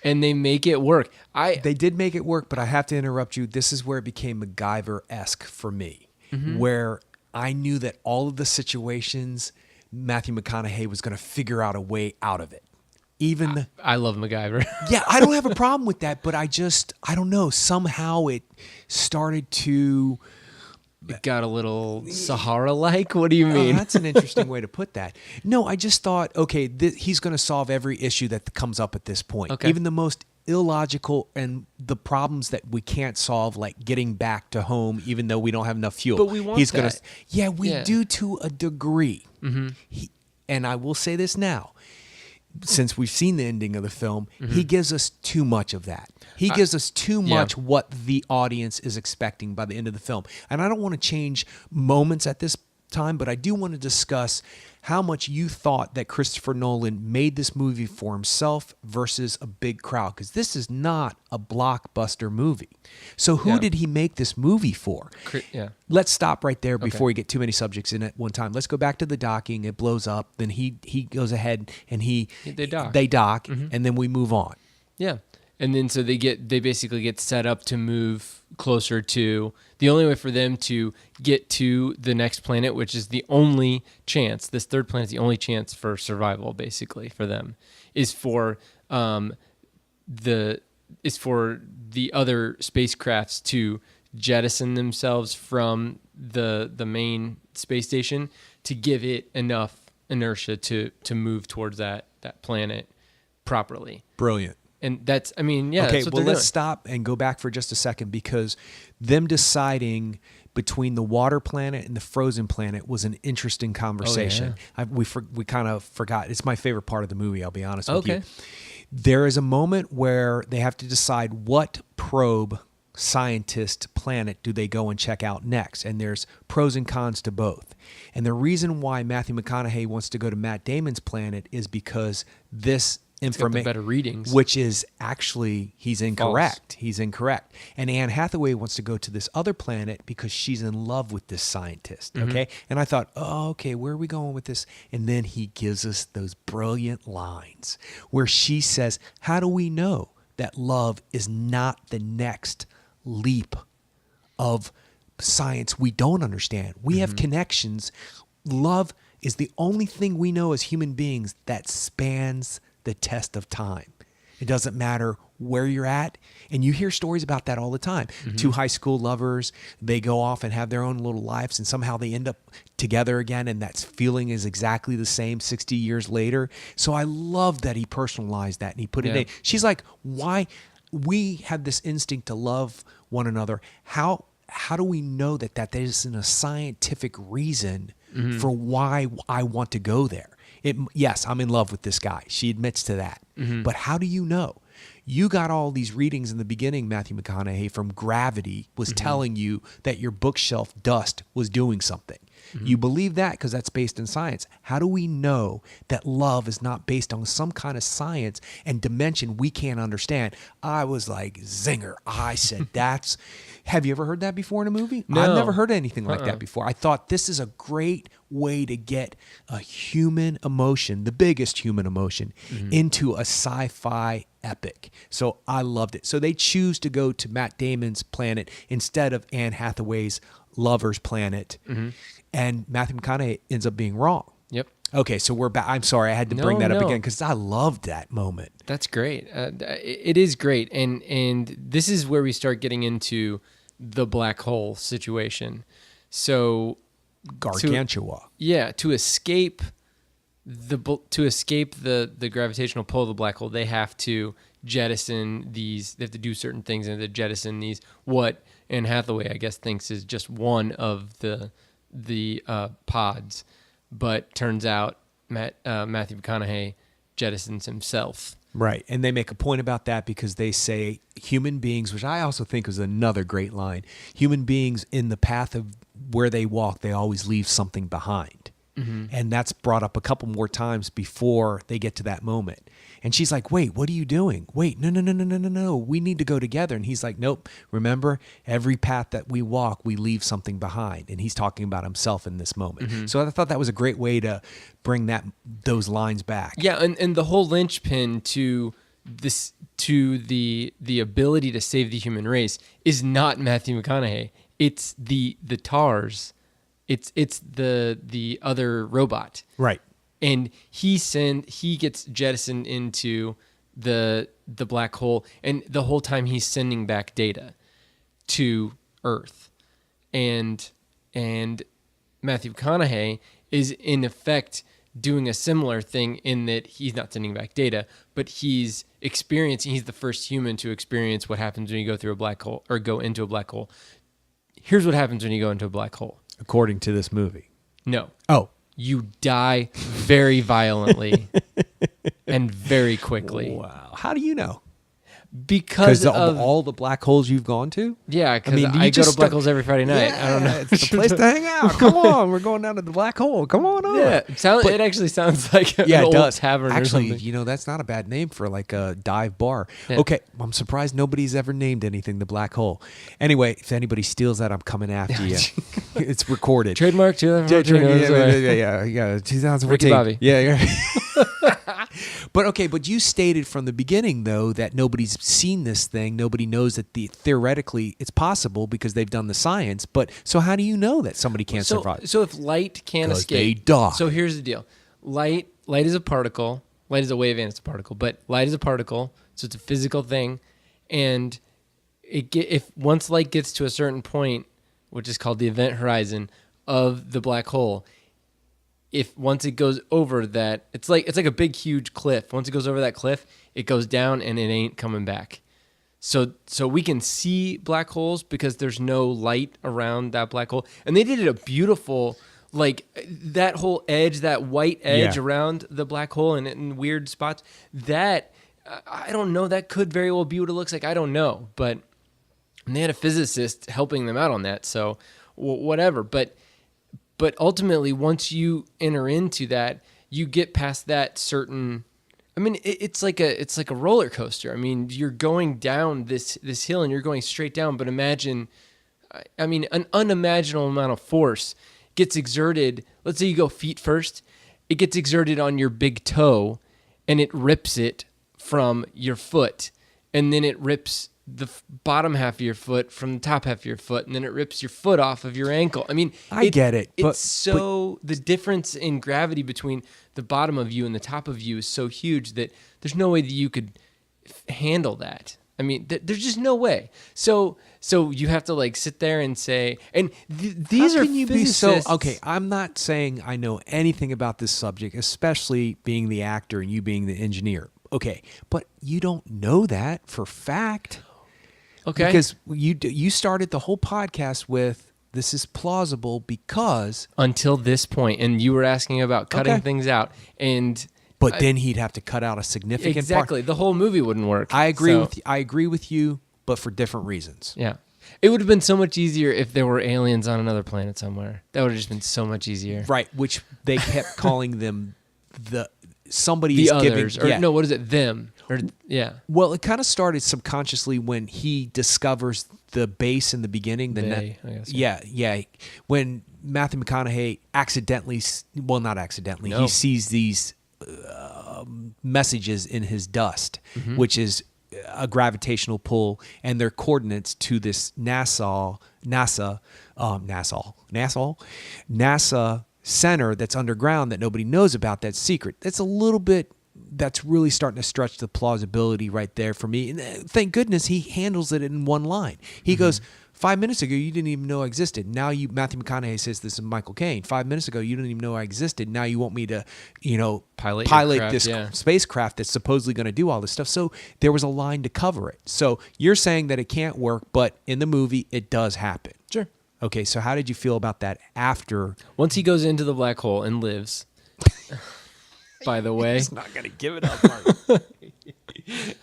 they make it work. They did make it work, but I have to interrupt you. This is where it became MacGyver-esque for me, where I knew that all of the situations, Matthew McConaughey was going to figure out a way out of it. I love MacGyver. Yeah, I don't have a problem with that, but I don't know. Somehow it started to... It got a little Sahara-like? What do you mean? That's an interesting way to put that. No, I just thought, okay, he's going to solve every issue that comes up at this point. Okay. Even the most illogical and the problems that we can't solve, like getting back to home, even though we don't have enough fuel. But we want that. Yeah, we do to a degree. And I will say this now. Since we've seen the ending of the film, he gives us too much of that. He gives us too much what the audience is expecting by the end of the film. And I don't want to change moments at this time, but I do want to discuss how much you thought that Christopher Nolan made this movie for himself versus a big crowd, because this is not a blockbuster movie. So who did he make this movie for? Let's stop right there before we get too many subjects in at one time. Let's go back to the docking. It blows up. Then he goes ahead and they dock, and then we move on. Yeah. And then so they basically get set up to move closer to the only way for them to get to the next planet, which is the only chance. This third planet is the only chance for survival, basically, for them, is for the other spacecrafts to jettison themselves from the main space station to give it enough inertia to move towards that planet properly. Brilliant. And that's, I mean, yeah. Okay, that's what well, they're let's stop and go back for just a second, because them deciding between the water planet and the frozen planet was an interesting conversation. We kind of forgot. It's my favorite part of the movie, I'll be honest with you. There is a moment where they have to decide what probe scientist planet do they go and check out next, and there's pros and cons to both. And the reason why Matthew McConaughey wants to go to Matt Damon's planet is because this information, better readings, which is actually he's incorrect. He's incorrect. And Anne Hathaway wants to go to this other planet because she's in love with this scientist. Okay, and I thought, oh, okay, where are we going with this? And then he gives us those brilliant lines where she says, "How do we know that love is not the next leap of science we don't understand? We have connections. Love is the only thing we know as human beings that spans the test of time. It doesn't matter where you're at." And you hear stories about that all the time. Two high school lovers, they go off and have their own little lives, and somehow they end up together again, and that feeling is exactly the same 60 years later. So I love that he personalized that and he put it in. She's like, why? We have this instinct to love one another. How do we know that isn't a scientific reason for why I want to go there? Yes, I'm in love with this guy. She admits to that. But how do you know? You got all these readings in the beginning, Matthew McConaughey, from Gravity was telling you that your bookshelf dust was doing something. You believe that because that's based in science. How do we know that love is not based on some kind of science and dimension we can't understand? I was like, zinger. I said, that's... Have you ever heard that before in a movie? No. I've never heard anything like that before. I thought this is a great way to get a human emotion, the biggest human emotion, into a sci-fi epic. So I loved it. So they choose to go to Matt Damon's planet instead of Anne Hathaway's lover's planet. And Matthew McConaughey ends up being wrong. Yep. Okay, so we're back. I'm sorry, I had to bring that up again because I loved that moment. That's great. It is great, and this is where we start getting into the black hole situation. So Gargantua. to escape the gravitational pull of the black hole, they have to jettison these. They have to do certain things and they jettison these. What Anne Hathaway, I guess, thinks is just one of the pods, but turns out Matthew McConaughey jettisons himself. Right. And they make a point about that because they say human beings, which I also think was another great line, human beings in the path of where they walk, they always leave something behind. Mm-hmm. And that's brought up a couple more times before they get to that moment. And she's like, wait, what are you doing? Wait, no. We need to go together. And he's like, nope. Remember, every path that we walk, we leave something behind. And he's talking about himself in this moment. Mm-hmm. So I thought that was a great way to bring those lines back. Yeah, and the whole linchpin to this, to the ability to save the human race, is not Matthew McConaughey. It's the TARS. It's the other robot. Right. And he gets jettisoned into the black hole, and the whole time he's sending back data to Earth, and Matthew McConaughey is in effect doing a similar thing in that he's not sending back data, but he's the first human to experience what happens when you go through a black hole or go into a black hole. Here's what happens when you go into a black hole. According to this movie. No. Oh. You die very violently and very quickly. Wow. How do you know? Because of all the black holes you've gone to? Yeah, because I go to black holes every Friday night. Yeah, I don't know. It's the place to hang out. Come on, we're going down to the black hole. Come on over. Yeah, it actually sounds like an old tavern or something. Actually, that's not a bad name for like a dive bar. Yeah. Okay, I'm surprised nobody's ever named anything the black hole. Anyway, if anybody steals that, I'm coming after you. It's recorded. Trademark 2014. Yeah. 2014. Ricky Bobby. Yeah. But you stated from the beginning, though, that nobody's seen this thing. Nobody knows that theoretically it's possible because they've done the science. But so how do you know that somebody can't survive? So if light can't escape, they die. So here's the deal: light is a particle. Light is a wave and it's a particle. But light is a particle, so it's a physical thing. And if once light gets to a certain point, which is called the event horizon of the black hole, once it goes over that, it's like a big huge cliff. Once it goes over that cliff, it goes down and it ain't coming back. So we can see black holes because there's no light around that black hole. And they did it a beautiful, like that whole edge, that white edge around the black hole and in weird spots. That I don't know. That could very well be what it looks like. I don't know, but they had a physicist helping them out on that. So whatever, But ultimately, once you enter into that, you get past that certain. I mean, it's like a roller coaster. I mean, you're going down this hill and you're going straight down. But imagine, an unimaginable amount of force gets exerted. Let's say you go feet first. It gets exerted on your big toe, and it rips it from your foot, and then it rips the bottom half of your foot from the top half of your foot, and then it rips your foot off of your ankle. I mean, I get it. The difference in gravity between the bottom of you and the top of you is so huge that there's no way that you could handle that. I mean, there's just no way. So you have to like sit there and say, and these are physicists. Okay, I'm not saying I know anything about this subject, especially being the actor and you being the engineer. Okay, but you don't know that for fact. Okay. Because you started the whole podcast with, this is plausible because... Until this point, and you were asking about cutting things out. But then he'd have to cut out a significant part. Exactly. The whole movie wouldn't work. I agree with you, but for different reasons. Yeah. It would have been so much easier if there were aliens on another planet somewhere. That would have just been so much easier. Right, which they kept calling them somebody the is others, giving... no, what is it? Them. Well, it kind of started subconsciously when he discovers the base in the beginning. I guess. Yeah. When Matthew McConaughey he sees these messages in his dust, which is a gravitational pull, and their coordinates to this NASA center that's underground that nobody knows about. That's secret. That's a little bit that's really starting to stretch the plausibility right there for me. And thank goodness he handles it in one line. He goes, 5 minutes ago, you didn't even know I existed. Now Matthew McConaughey says this is Michael Caine. 5 minutes ago, you didn't even know I existed. Now you want me to, pilot this spacecraft that's supposedly going to do all this stuff. So there was a line to cover it. So you're saying that it can't work, but in the movie, it does happen. Sure. Okay, so how did you feel about that after? Once he goes into the black hole and lives, by the way. He's not going to give it up, Mark.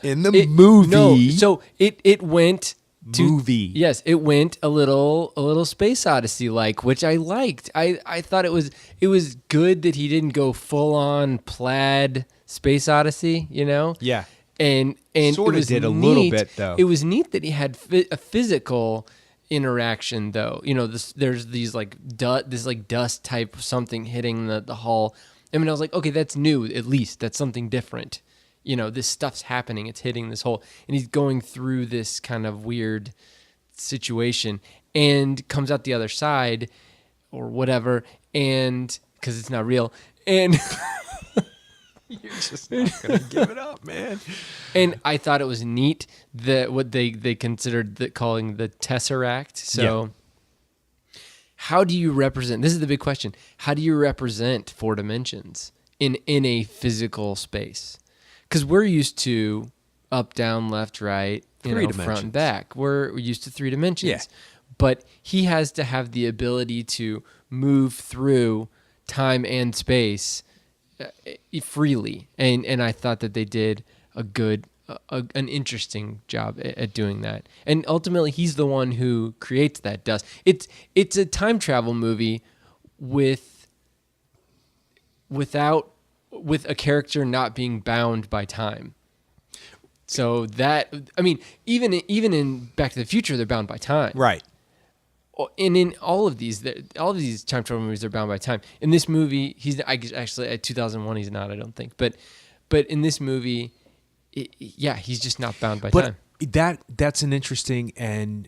In the movie. No, so it went... movie. Yes, it went a little Space Odyssey like, which I liked. I thought it was good that he didn't go full on plaid Space Odyssey, Yeah. And Sort it of was did a neat. little bit though. It was neat that he had a physical interaction though. There's these this dust type something hitting the hull. I mean, I was like, okay, that's new. At least that's something different. This stuff's happening. It's hitting this hole. And he's going through this kind of weird situation and comes out the other side or whatever. And because it's not real. And you're just not going to give it up, man. And I thought it was neat that what they considered calling the Tesseract. So how do you represent, this is the big question. How do you represent 4 dimensions in a physical space? Because we're used to up, down, left, right, front and back. We're used to 3 dimensions. Yeah. But he has to have the ability to move through time and space freely. And I thought that they did an interesting job at doing that. And ultimately, he's the one who creates that dust. It's a time travel movie with a character not being bound by time. So that, I mean, even in Back to the Future, they're bound by time. Right. And in all of these time travel movies, they're bound by time. In this movie, actually at 2001, he's not, I don't think. But in this movie, he's just not bound by time. That's an interesting, and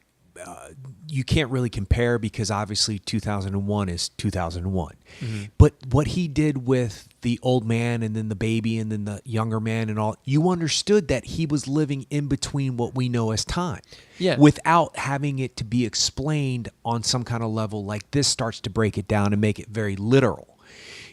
you can't really compare because obviously 2001 is 2001. Mm-hmm. But what he did with the old man and then the baby and then the younger man and all, you understood that he was living in between what we know as time. Yeah. Without having it to be explained on some kind of level like this starts to break it down and make it very literal.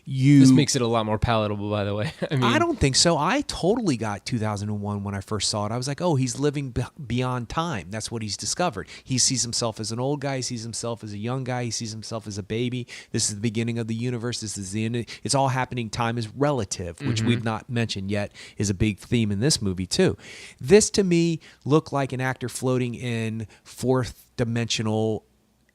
This makes it a lot more palatable, by the way. I don't think so. I totally got 2001 when I first saw it. I was like, oh, he's living beyond time. That's what he's discovered. He sees himself as an old guy. He sees himself as a young guy. He sees himself as a baby. This is the beginning of the universe. This is the end. It's all happening. Time is relative, which we've not mentioned yet, is a big theme in this movie, too. This, to me, looked like an actor floating in fourth dimensional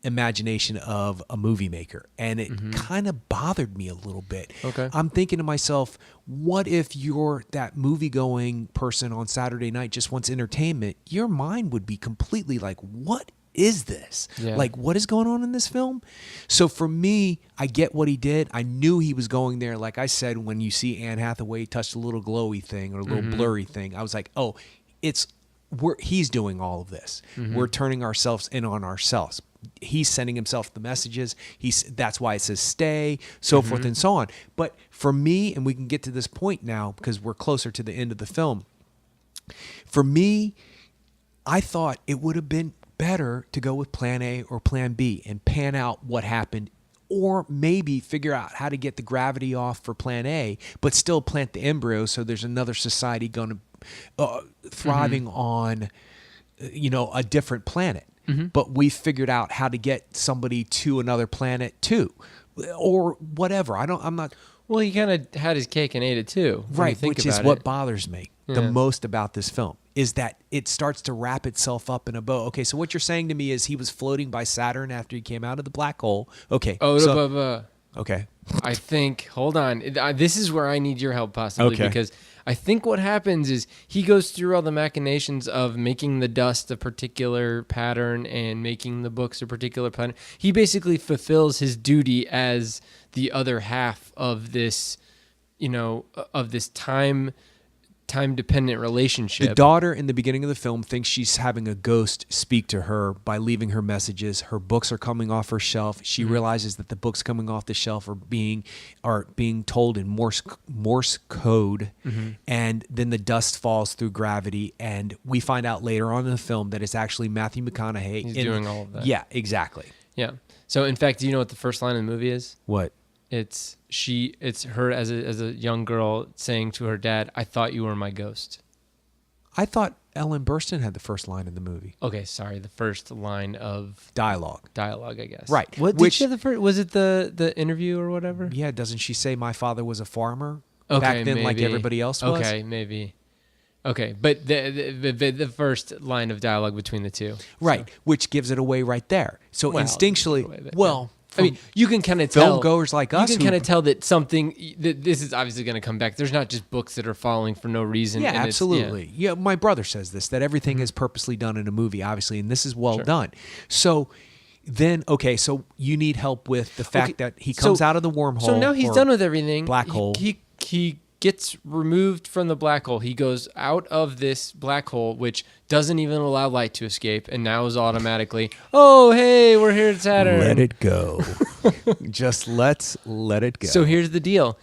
imagination of a movie maker, and it kind of bothered me a little bit. Okay. I'm thinking to myself, what if you're that movie going person on Saturday night just wants entertainment? Your mind would be completely like, what is this? Yeah. Like, what is going on in this film? So for me, I get what he did. I knew he was going there. Like I said, when you see Anne Hathaway touch a little glowy thing or a little blurry thing, I was like, oh, he's doing all of this. We're turning ourselves in on ourselves. He's sending himself the messages. That's why it says stay, so forth and so on. But for me, and we can get to this point now because we're closer to the end of the film. For me, I thought it would have been better to go with plan A or plan B and pan out what happened, or maybe figure out how to get the gravity off for plan A, but still plant the embryo so there's another society going to thriving on, a different planet. But we figured out how to get somebody to another planet too, or whatever. I'm not. Well, he kind of had his cake and ate it too. Right, which is what bothers me the most about this film is that it starts to wrap itself up in a bow. Okay, so what you're saying to me is he was floating by Saturn after he came out of the black hole. Okay. Okay. I think, hold on. This is where I need your help possibly because I think what happens is he goes through all the machinations of making the dust a particular pattern and making the books a particular pattern. He basically fulfills his duty as the other half of this, of this time time-dependent relationship. The daughter in the beginning of the film thinks she's having a ghost speak to her by leaving her messages. Her books are coming off her shelf. She realizes that the books coming off the shelf are being told in Morse code, and then the dust falls through gravity. And we find out later on in the film that it's actually Matthew McConaughey. He's doing all of that. Yeah, exactly. Yeah. So in fact, do you know what the first line of the movie is? What? It's her as a young girl saying to her dad, "I thought you were my ghost." I thought Ellen Burstyn had the first line in the movie. Okay, sorry, the first line of Dialogue, I guess. right? What did she have the first? Was it the interview or whatever? Yeah, doesn't she say my father was a farmer Okay, back then, like maybe. everybody else was? Okay, maybe. Okay, but the first line of dialogue between the two, Right, which gives it away right there. So Well, instinctually, I mean, you can kind of tell. film goers like us You can kind of tell that this is obviously going to come back. There's not just books that are falling for no reason. Yeah, and it's- absolutely. Yeah, my brother says this, that everything is purposely done in a movie, obviously, and this is well done. So then, okay, so you need help with the fact that he comes out of the wormhole. So now he's or done with everything. black hole. He gets removed from the black hole. He goes out of this black hole, which doesn't even allow light to escape, and now is automatically, oh, hey, we're here at Saturn. Let it go. Just let's let it go. So here's the deal.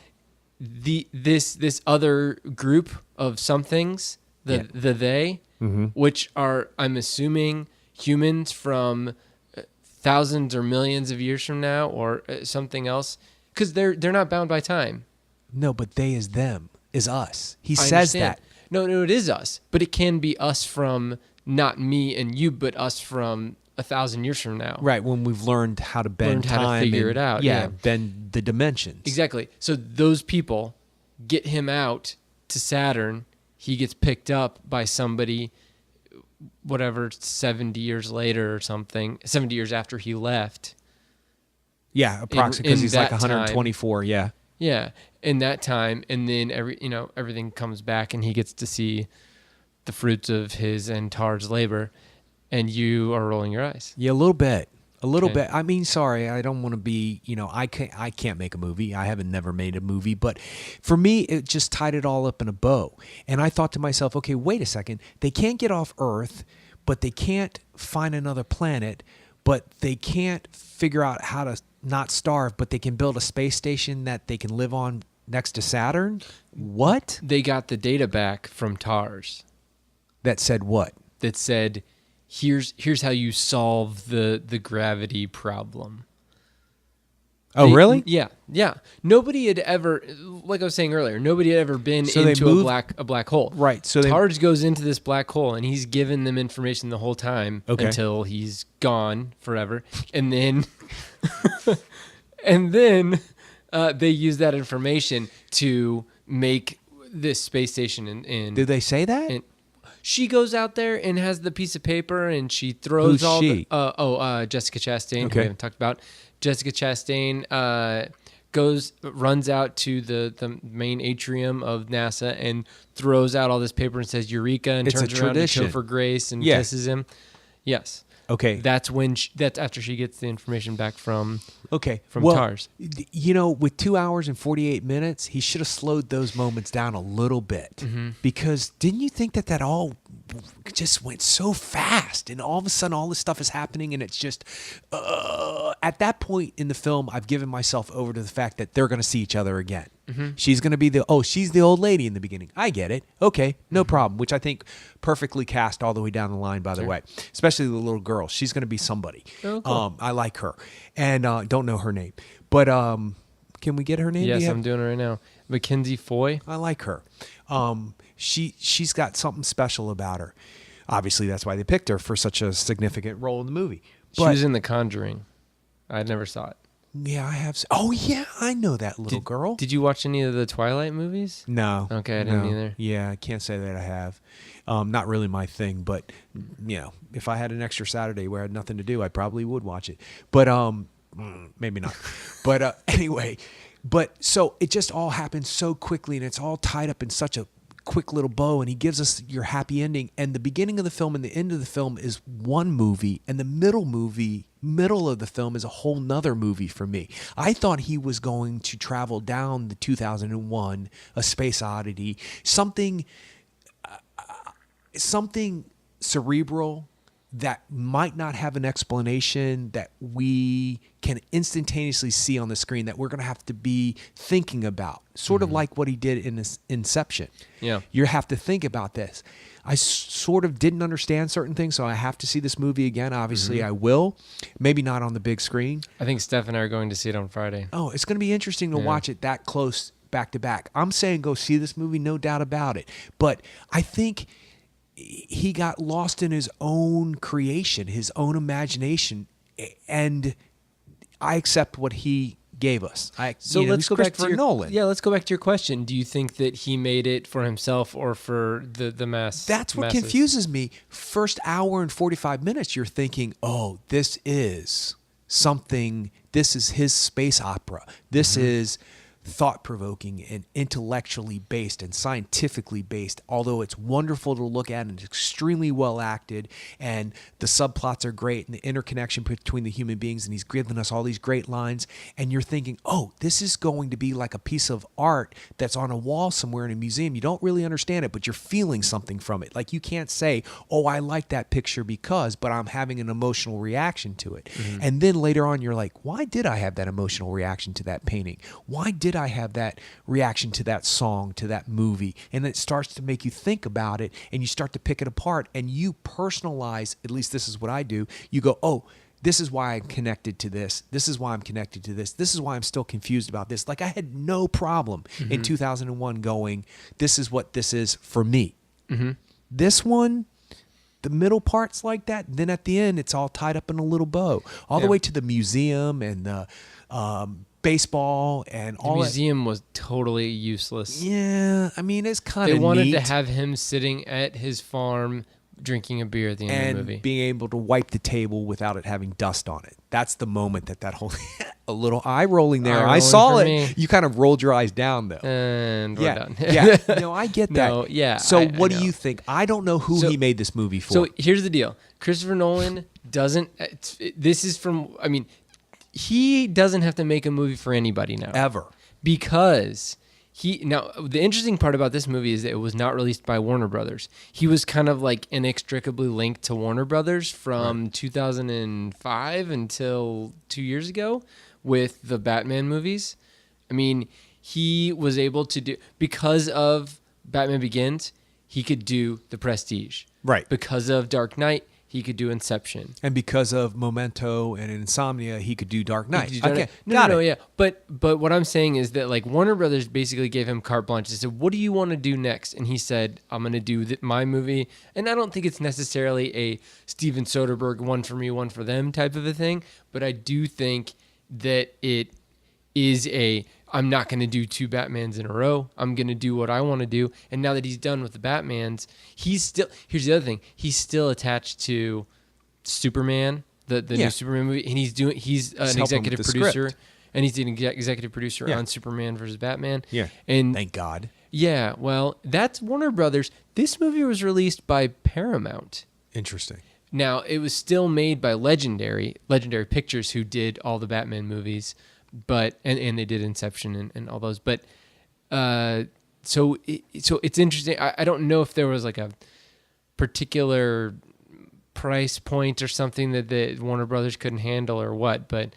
This other group of somethings, they, which are, I'm assuming, humans from thousands or millions of years from now or something else, because they're not bound by time. No, but they is them, is us. He I says understand. that. No, it is us. But it can be us from not me and you, but us from 1,000 years from now. Right, when we've learned how to bend Learned how to time. figure and- it out, Yeah, yeah. bend the dimensions. Exactly. So those people get him out to Saturn. He gets picked up by somebody, whatever, 70 years later or something, 70 years after he left. Yeah, approximately, because in he's like that 124, yeah. Yeah, in that time, and then everything comes back, and he gets to see the fruits of his and Tar's labor, and you are rolling your eyes. Yeah, a little bit. A little Okay. bit. I mean, sorry, I don't want to be, I can't make a movie. I haven't never made a movie, but for me, it just tied it all up in a bow. And I thought to myself, okay, wait a second. They can't get off Earth, but they can't find another planet, but they can't figure out how to not starve, but they can build a space station that they can live on next to Saturn? What? They got the data back from TARS That said what? that said, here's how you solve the gravity problem. Oh, really? Yeah. Nobody had ever, like I was saying earlier, nobody had ever been So they into moved- a black hole. Right, so they- TARS goes into this black hole, and he's given them information the whole time Okay. until he's gone forever, and then they use that information to make this space station in Did they say that? and she goes out there and has the piece of paper, and she throws Who's all she? Jessica Chastain, who Okay. we haven't talked about. Jessica Chastain runs out to the main atrium of NASA and throws out all this paper and says Eureka, and It's turns a around to tradition. Topher Grace and Yeah. kisses him. Yes. Okay. That's after she gets the information back from Okay. from well, TARS. With 2 hours and 48 minutes, he should have slowed those moments down a little bit. Mm-hmm. Because didn't you think that all just went so fast, and all of a sudden all this stuff is happening, and it's just at that point in the film, I've given myself over to the fact that they're going to see each other again. Mm-hmm. She's going to be she's the old lady in the beginning. I get it. Okay, no problem. Which I think perfectly cast all the way down the line, by the way. Especially the little girl. She's going to be somebody. Oh, cool. I like her. And don't know her name. But can we get her name? Do Yes, you have- I'm doing it right now. Mackenzie Foy. I like her. She's got something special about her. Obviously, that's why they picked her for such a significant role in the movie. She But was in The Conjuring. I never saw it. yeah, I have. Oh yeah, I know that little girl. Did you watch any of the Twilight movies? No. Okay, I didn't either. Yeah, I can't say that I have. Not really my thing, but if I had an extra Saturday where I had nothing to do, I probably would watch it. But maybe not. But anyway, so it just all happens so quickly, and it's all tied up in such a quick little bow, and he gives us your happy ending. And the beginning of the film and the end of the film is one movie, and the middle movie middle of the film is a whole nother movie for me. I thought he was going to travel down the 2001 A Space Oddity, something cerebral that might not have an explanation that we can instantaneously see on the screen that we're going to have to be thinking about, sort of like what he did in this Inception. Yeah. You have to think about this. I sort of didn't understand certain things, so I have to see this movie again. Obviously, I will. Maybe not on the big screen. I think Steph and I are going to see it on Friday. Oh, it's going to be interesting to watch it that close back to back. I'm saying go see this movie, no doubt about it. But I think he got lost in his own creation, his own imagination, and I accept what he gave us. Let's go back to your Nolan. Yeah, let's go back to your question. Do you think that he made it for himself or for the mass? That's what confuses me. First hour and 45 minutes, you're thinking, oh, this is something. This is his space opera. This is thought-provoking and intellectually based and scientifically based, although it's wonderful to look at and extremely well acted, and the subplots are great and the interconnection between the human beings, and he's given us all these great lines, and you're thinking, oh, this is going to be like a piece of art that's on a wall somewhere in a museum. You don't really understand it, but you're feeling something from it. Like, you can't say, oh, I like that picture because, but I'm having an emotional reaction to it. And then later on, you're like, why did I have that emotional reaction to that painting? Why did I have that reaction to that song, to that movie? And it starts to make you think about it, and you start to pick it apart, and you personalize, at least this is what I do. You go, oh, this is why I'm connected to this. This is why I'm connected to this. This is why I'm still confused about this. Like, I had no problem in 2001 going, this is what this is for me. This one, the middle part's like that. Then at the end, it's all tied up in a little bow. All the way to the museum and the baseball and all the museum was totally useless. Yeah, I mean, it's kind of They wanted neat. to have him sitting at his farm drinking a beer at the end of the movie. And being able to wipe the table without it having dust on it. That's the moment that whole a little eye rolling there. I saw it. Me. You kind of rolled your eyes down though. And we're done. Yeah. No, I get that. No, yeah. So I what know. do you think? I don't know who he made this movie for. So here's the deal. Christopher Nolan doesn't this is from he doesn't have to make a movie for anybody now. Ever. Because the interesting part about this movie is that it was not released by Warner Brothers. He was kind of like inextricably linked to Warner Brothers from 2005 until 2 years ago with the Batman movies. I mean, he was able to do, because of Batman Begins, he could do The Prestige. Right. Because of Dark Knight, he could do Inception. And because of Memento and Insomnia, he could do Dark Knight. Okay. No, yeah. But what I'm saying is that like Warner Brothers basically gave him carte blanche. They said, "What do you want to do next?" And he said, "I'm going to do my movie." And I don't think it's necessarily a Steven Soderbergh one for me, one for them type of a thing. But I do think that it is I'm not going to do two Batmans in a row. I'm going to do what I want to do. And now that he's done with the Batmans, here's the other thing. He's still attached to Superman, the new Superman movie. And he's an executive producer. And he's an executive producer on Superman versus Batman. Yeah. And thank God. Yeah. Well, that's Warner Brothers. This movie was released by Paramount. Interesting. Now, it was still made by Legendary Pictures, who did all the Batman movies. But and they did Inception and all those, but so it's interesting. I don't know if there was like a particular price point or something that the Warner Brothers couldn't handle or what, but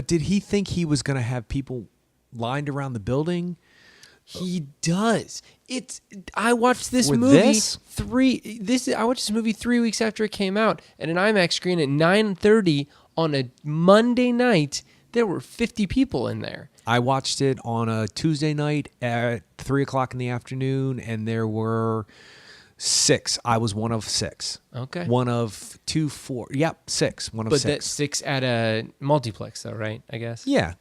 did he think he was going to have people lined around the building? He does. I watched this With movie this? I watched this movie 3 weeks after it came out at an IMAX screen at 9:30 on a Monday night. There were 50 people in there. I watched it on a Tuesday night at 3:00 in the afternoon, and there were 6. I was one of 6. Okay. One of 2, 4. Yep, 6. One of 6. But that's 6 at a multiplex, though, right? I guess. Yeah.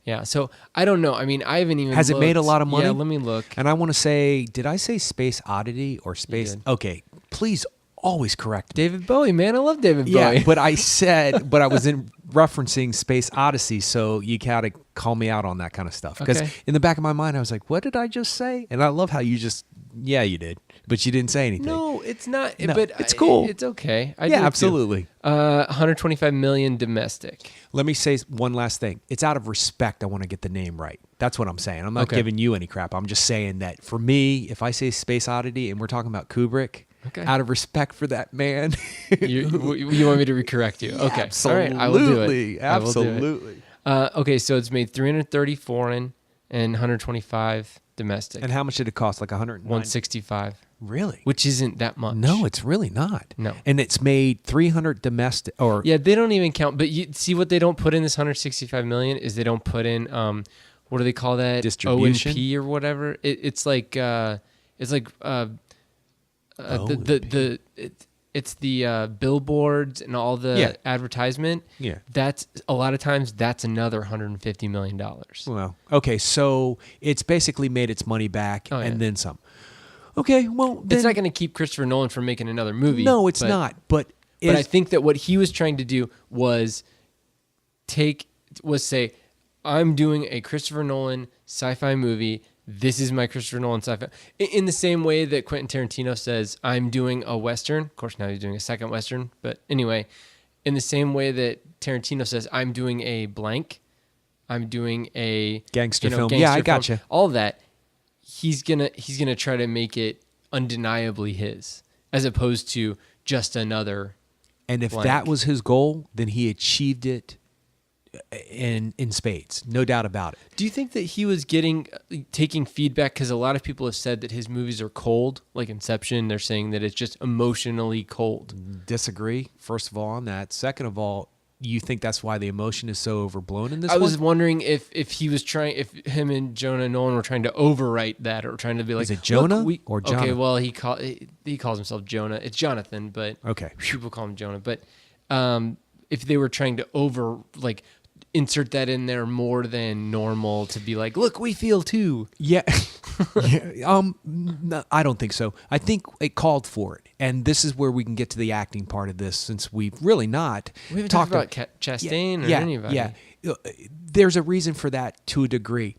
Yeah. So I don't know. I mean, I haven't even. Has it made a lot of money? Yeah. Let me look. And I want to say, did I say Space Oddity or Space? Okay. Please always correct me. David Bowie, man. I love David Bowie. Yeah, but I said, but I was referencing Space Odyssey, so you gotta call me out on that kind of stuff. Because in the back of my mind, I was like, what did I just say? And I love how you just, you did. but you didn't say anything. No, it's not. No, but it's cool. It's okay. I Yeah, do too. absolutely. 125 million domestic. Let me say one last thing. It's out of respect I want to get the name right. That's what I'm saying. I'm not Okay. giving you any crap. I'm just saying that for me, if I say Space Oddity and we're talking about Kubrick, Okay. out of respect for that man. You want me to correct you? Okay. Absolutely. All right. I will do it. Absolutely. Okay, so it's made 330 foreign and 125 domestic. And how much did it cost? Like 109? 165, Really? which isn't that much. No, it's really not. No. And it's made 300 domestic or Yeah, they don't even count. But you see what they don't put in this 165 million is they don't put in what do they call that? Distribution? O&P or whatever. It's like it's the billboards and all the Yeah. advertisement. Yeah. That's a lot of times that's another $150 million. Well, okay, so it's basically made its money back Oh, yeah. and then some. Okay, well, then, It's not going to keep Christopher Nolan from making another movie. no, it's but- not. But But I think that what he was trying to do was say, I'm doing a Christopher Nolan sci-fi movie. This is my Christopher Nolan sci-fi. In the same way that Quentin Tarantino says, I'm doing a Western. Of course, now he's doing a second Western. But anyway, in the same way that Tarantino says, I'm doing a blank. I'm doing a Gangster film. Yeah, I gotcha. All of that. He's gonna try to make it undeniably his, as opposed to just another. and if blank. that was his goal, then he achieved it in spades. No doubt about it. Do you think that he was taking feedback? Because a lot of people have said that his movies are cold, like Inception. They're saying that it's just emotionally cold. Disagree, first of all, on that. Second of all, you think that's why the emotion is so overblown in this I one? was wondering if he was trying, if him and Jonah Nolan were trying to overwrite that, or trying to be like, Is it Jonah "Look, or Okay, Jonathan?" well he calls himself Jonah. It's Jonathan, but Okay. people call him Jonah. But if they were trying to insert that in there more than normal to be like, look, we feel too. Yeah. No, I don't think so. I think it called for it. And this is where we can get to the acting part of this, since we've really not We haven't talked about Chastain or anybody. Yeah. There's a reason for that to a degree.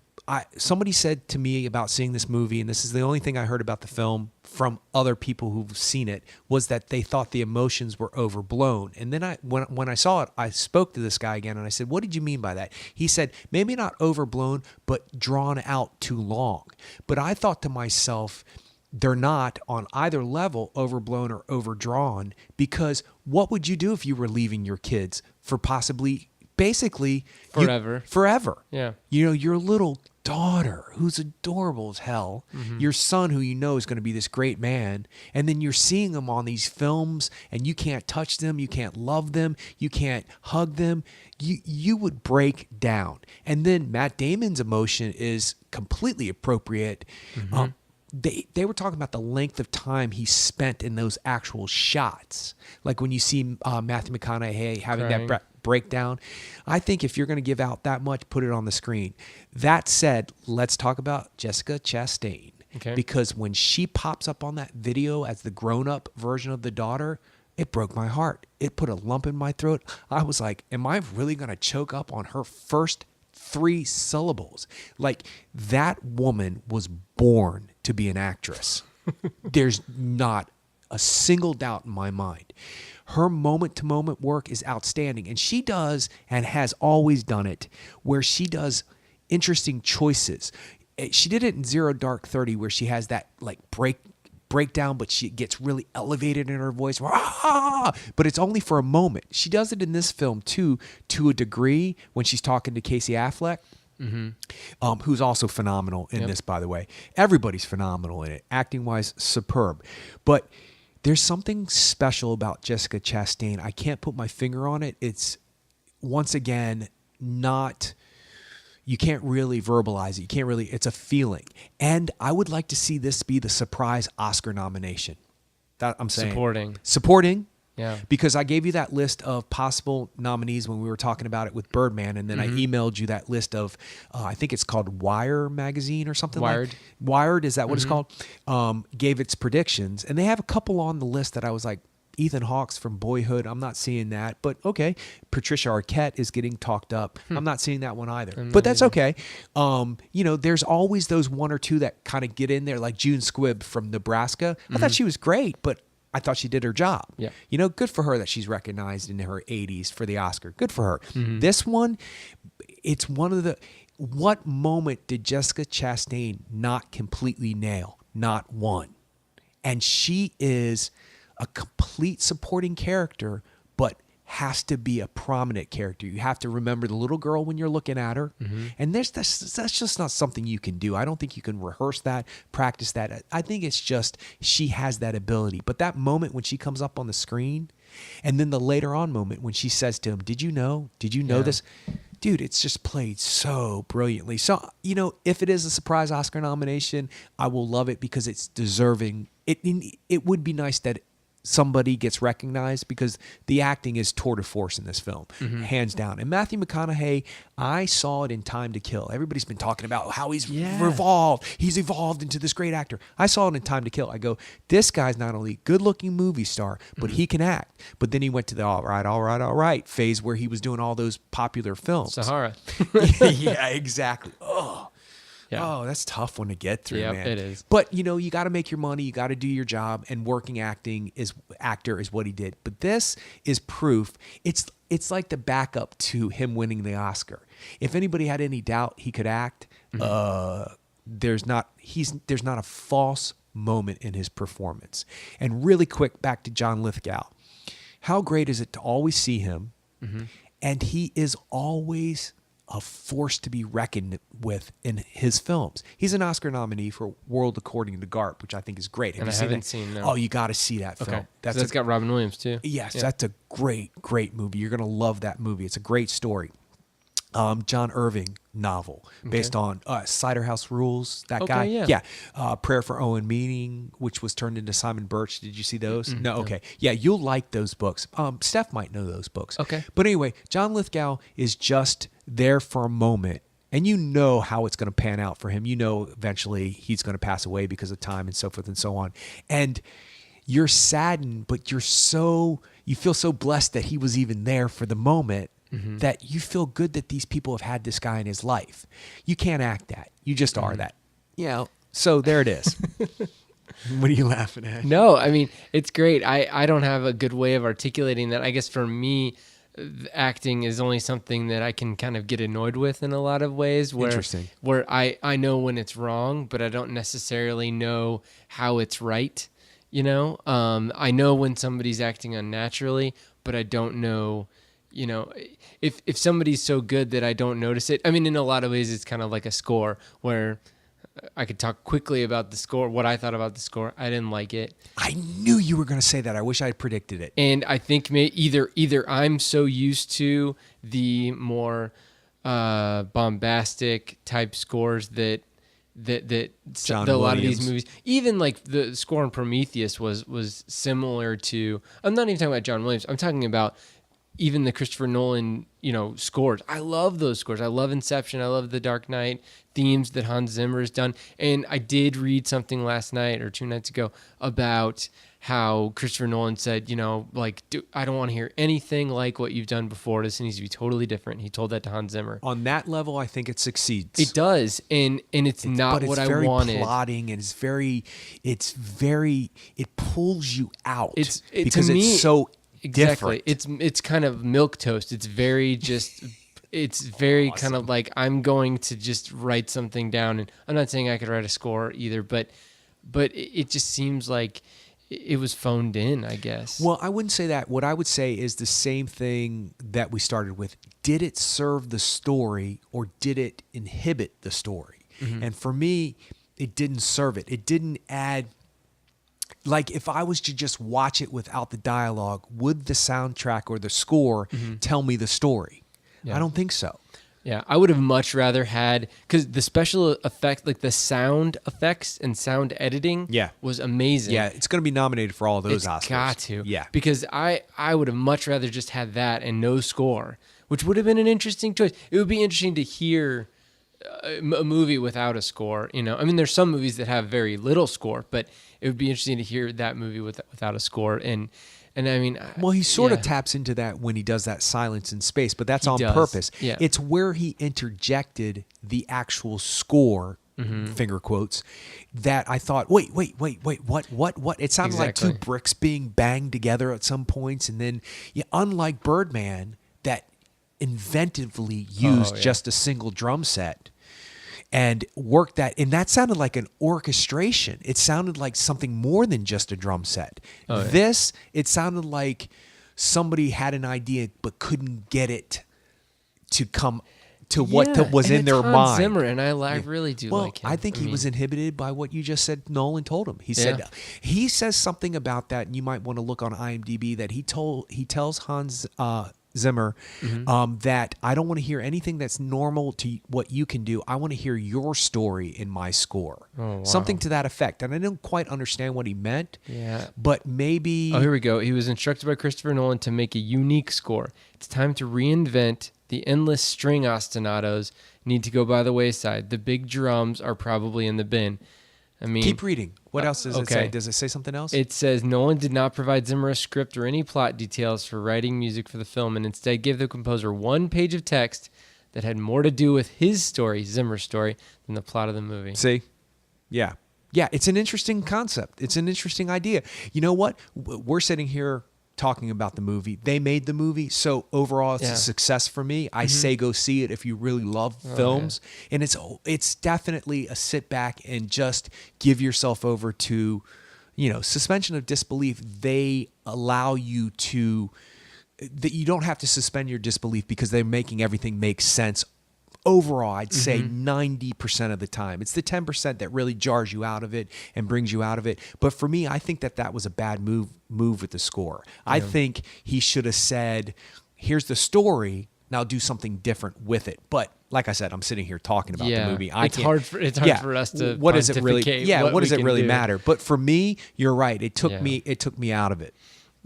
Somebody said to me about seeing this movie, and this is the only thing I heard about the film from other people who've seen it, was that they thought the emotions were overblown. And then when I saw it, I spoke to this guy again and I said, what did you mean by that? He said, maybe not overblown, but drawn out too long. But I thought to myself, they're not on either level overblown or overdrawn, because what would you do if you were leaving your kids for possibly, basically, forever? Yeah. Your little daughter who's adorable as hell, your son who you know is going to be this great man, and then you're seeing them on these films and you can't touch them, you can't love them, you can't hug them. You would break down. And then Matt Damon's emotion is completely appropriate. They were talking about the length of time he spent in those actual shots. Like when you see Matthew McConaughey having Crying. that breakdown. I think if you're going to give out that much, put it on the screen. That said, let's talk about Jessica Chastain. Okay. Because when she pops up on that video as the grown-up version of the daughter, it broke my heart. It put a lump in my throat. I was like, am I really going to choke up on her first 3 syllables? Like, that woman was born to be an actress. There's not a single doubt in my mind. Her moment-to-moment work is outstanding, and she does, and has always done it, where she does interesting choices. She did it in Zero Dark 30, where she has that like breakdown, but she gets really elevated in her voice. But it's only for a moment. She does it in this film too, to a degree, when she's talking to Casey Affleck. Who's also phenomenal in this, by the way. Everybody's phenomenal in it. Acting-wise, superb. But there's something special about Jessica Chastain. I can't put my finger on it. It's, once again, not... You can't really verbalize it. It's a feeling. And I would like to see this be the surprise Oscar nomination. That I'm saying. Supporting. Yeah. Because I gave you that list of possible nominees when we were talking about it with Birdman, and then I emailed you that list of, I think it's called Wire magazine or something. Wired, is that what it's called? Gave its predictions, and they have a couple on the list that I was like, Ethan Hawke's from Boyhood. I'm not seeing that, but okay. Patricia Arquette is getting talked up. I'm not seeing that one either, but that's okay. There's always those one or two that kind of get in there, like June Squibb from Nebraska. I thought she was great, but I thought she did her job. Yeah. Good for her that she's recognized in her 80s for the Oscar. Good for her. This one, it's one of the... What moment did Jessica Chastain not completely nail? Not one. And she is a complete supporting character, but has to be a prominent character. You have to remember the little girl when you're looking at her. And that's just not something you can do. I don't think you can rehearse that, practice that. I think it's just she has that ability. But that moment when she comes up on the screen, and then the later on moment when she says to him, did you know this? Dude, it's just played so brilliantly. So, if it is a surprise Oscar nomination, I will love it because it's deserving. It would be nice that somebody gets recognized because the acting is tour de force in this film, hands down. And Matthew McConaughey, I saw it in Time to Kill. Everybody's been talking about how he's evolved. He's evolved into this great actor. I saw it in Time to Kill. I go, this guy's not only a good-looking movie star, but he can act. But then he went to the all right phase where he was doing all those popular films. Sahara. Yeah, exactly. Oh. Yeah. Oh, that's a tough one to get through, man. It is. But you got to make your money, you got to do your job, and working actor is what he did. But this is proof. It's like the backup to him winning the Oscar. If anybody had any doubt he could act, there's not a false moment in his performance. And really quick, back to John Lithgow. How great is it to always see him? And he is always a force to be reckoned with in his films. He's an Oscar nominee for World According to Garp, which I think is great. Have you seen that? No. Oh, you got to see that film. That's got Robin Williams too. Yes, that's a great movie. You're going to love that movie. It's a great story. John Irving novel based on Cider House Rules. That guy. Yeah. Prayer for Owen Meaning, which was turned into Simon Birch. Did you see those? No. Okay. Yeah, you'll like those books. Steph might know those books. Okay. But anyway, John Lithgow is just there for a moment, and you know how it's going to pan out for him. You know eventually he's going to pass away because of time and so forth and so on. And you're saddened, but you feel so blessed that he was even there for the moment. That you feel good that these people have had this guy in his life. You can't act that. You just are that. So there it is. What are you laughing at? No, I mean, it's great. I don't have a good way of articulating that. I guess for me, acting is only something that I can kind of get annoyed with in a lot of ways. Interesting. Where I know when it's wrong, but I don't necessarily know how it's right. I know when somebody's acting unnaturally, but I don't know... if somebody's so good that I don't notice it. I mean, in a lot of ways, it's kind of like a score where I could talk quickly about the score, what I thought about the score. I didn't like it. I knew you were going to say that. I wish I had predicted it. And I think either I'm so used to the more bombastic type scores that a lot of these movies, even like the score in Prometheus was similar to. I'm not even talking about John Williams. I'm talking about even the Christopher Nolan, scores. I love those scores. I love Inception. I love the Dark Knight themes that Hans Zimmer has done. And I did read something last night or 2 nights ago about how Christopher Nolan said, I don't want to hear anything like what you've done before. This needs to be totally different. He told that to Hans Zimmer. On that level, I think it succeeds. It does, and it's not what I wanted. It's very plotting, and it pulls you out. It's so exactly different. It's kind of milquetoast. It's very awesome. Kind of like I'm going to just write something down, and I'm not saying I could write a score either, but it just seems like it was phoned in, I guess. Well, I wouldn't say that. What I would say is the same thing that we started with. Did it serve the story or did it inhibit the story? And for me, it didn't serve it. It didn't add. Like, if I was to just watch it without the dialogue, would the soundtrack or the score tell me the story? Yeah. I don't think so. Yeah, I would have much rather had, because the special effects, like the sound effects and sound editing was amazing. Yeah, it's going to be nominated for all of those Oscars. It's got to. Yeah. Because I would have much rather just had that and no score, which would have been an interesting choice. It would be interesting to hear a movie without a score. I mean, there's some movies that have very little score, but it would be interesting to hear that movie without a score. And And I mean, Well, he sort of yeah. taps into that when he does that silence in space, but that's He on does, purpose. yeah. It's where he interjected the actual score, Mm-hmm. finger quotes, that I thought, wait, what? It sounded like two Exactly. bricks being banged together at some points, and then, yeah, unlike Birdman, that inventively used yeah. just a single drum set and worked that, and that sounded like an orchestration. It sounded like something more than just a drum set. Oh, yeah. This, it sounded like somebody had an idea but couldn't get it to come to what Yeah, was and in it's their Hans mind. Zimmer, and I really do Well, like him. I think he was inhibited by what you just said. Nolan told him. He said Yeah. he says something about that, and you might want to look on IMDb that he tells Hans Zimmer Mm-hmm. that I don't want to hear anything that's normal to what you can do. I want to hear your story in my score. Oh, wow. Something to that effect. And I didn't quite understand what he meant. Yeah. But maybe. Oh, here we go. He was instructed by Christopher Nolan to make a unique score. It's time to reinvent the endless string ostinatos need to go by the wayside. The big drums are probably in the bin. I mean, Keep reading. What else does it say? okay. Does it say something else? It says Nolan did not provide Zimmer a script or any plot details for writing music for the film, and instead gave the composer one page of text that had more to do with his story, Zimmer's story, than the plot of the movie. See? Yeah. Yeah, it's an interesting concept. It's an interesting idea. You know what? We're sitting here talking about the movie. They made the movie, so overall it's Yeah. a success for me. I say go see it if you really love films. And it's definitely a sit back and just give yourself over to, suspension of disbelief. They allow you to that you don't have to suspend your disbelief because they're making everything make sense. Overall, I'd say 90% of the time. It's the 10% that really jars you out of it and brings you out of it. But for me, I think that was a bad move with the score. I think he should have said, here's the story, now do something different with it. But like I said, I'm sitting here talking about the movie. It's hard for us to what does it really pontificate Yeah, what does we it can really do. matter? But for me, you're right. It took Yeah. me out of it.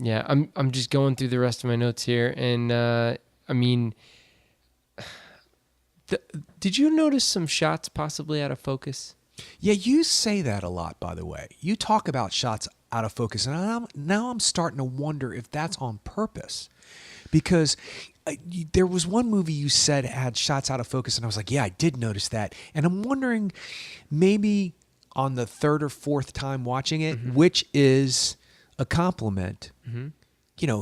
Yeah, I'm just going through the rest of my notes here, and I mean, did you notice some shots possibly out of focus? Yeah, you say that a lot, by the way. You talk about shots out of focus, and now I'm starting to wonder if that's on purpose. Because there was one movie you said had shots out of focus, and I was like, yeah, I did notice that. And I'm wondering, maybe on the third or fourth time watching it, which is a compliment.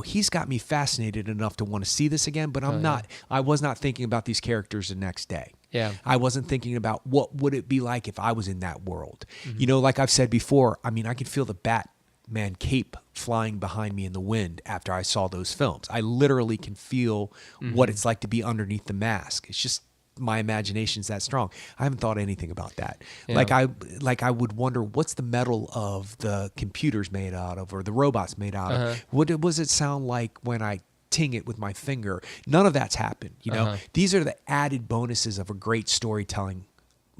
He's got me fascinated enough to want to see this again, but I was not thinking about these characters the next day. Yeah. I wasn't thinking about what would it be like if I was in that world. Like I've said before, I mean, I could feel the Batman cape flying behind me in the wind after I saw those films. I literally can feel what it's like to be underneath the mask. It's just my imagination's that strong. I haven't thought anything about that. Yeah. Like I would wonder, what's the metal of the computers made out of, or the robots made out of? What does it sound like when I ting it with my finger? None of that's happened. These are the added bonuses of a great storytelling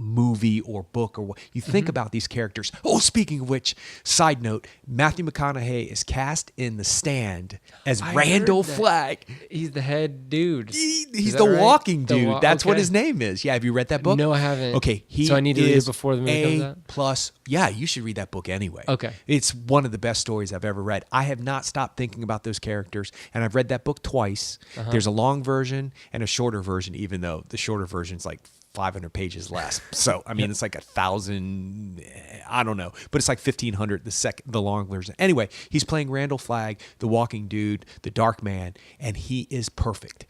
movie or book, or what you think about these characters. Oh, speaking of which, side note, Matthew McConaughey is cast in The Stand as I Randall heard that. Flagg. He's the head dude. He's Is the that right? walking The dude. That's what okay. his name is. Yeah, have you read that book? No, I haven't. Okay, So I need to read it is before the movie comes out? A+. Yeah, you should read that book anyway. Okay. It's one of the best stories I've ever read. I have not stopped thinking about those characters, and I've read that book twice. There's a long version and a shorter version, even though the shorter version's like 500 pages less. So, I mean, it's like 1,000, I don't know, but it's like 1,500, the long version. Anyway, he's playing Randall Flagg, the walking dude, the dark man, and he is perfect.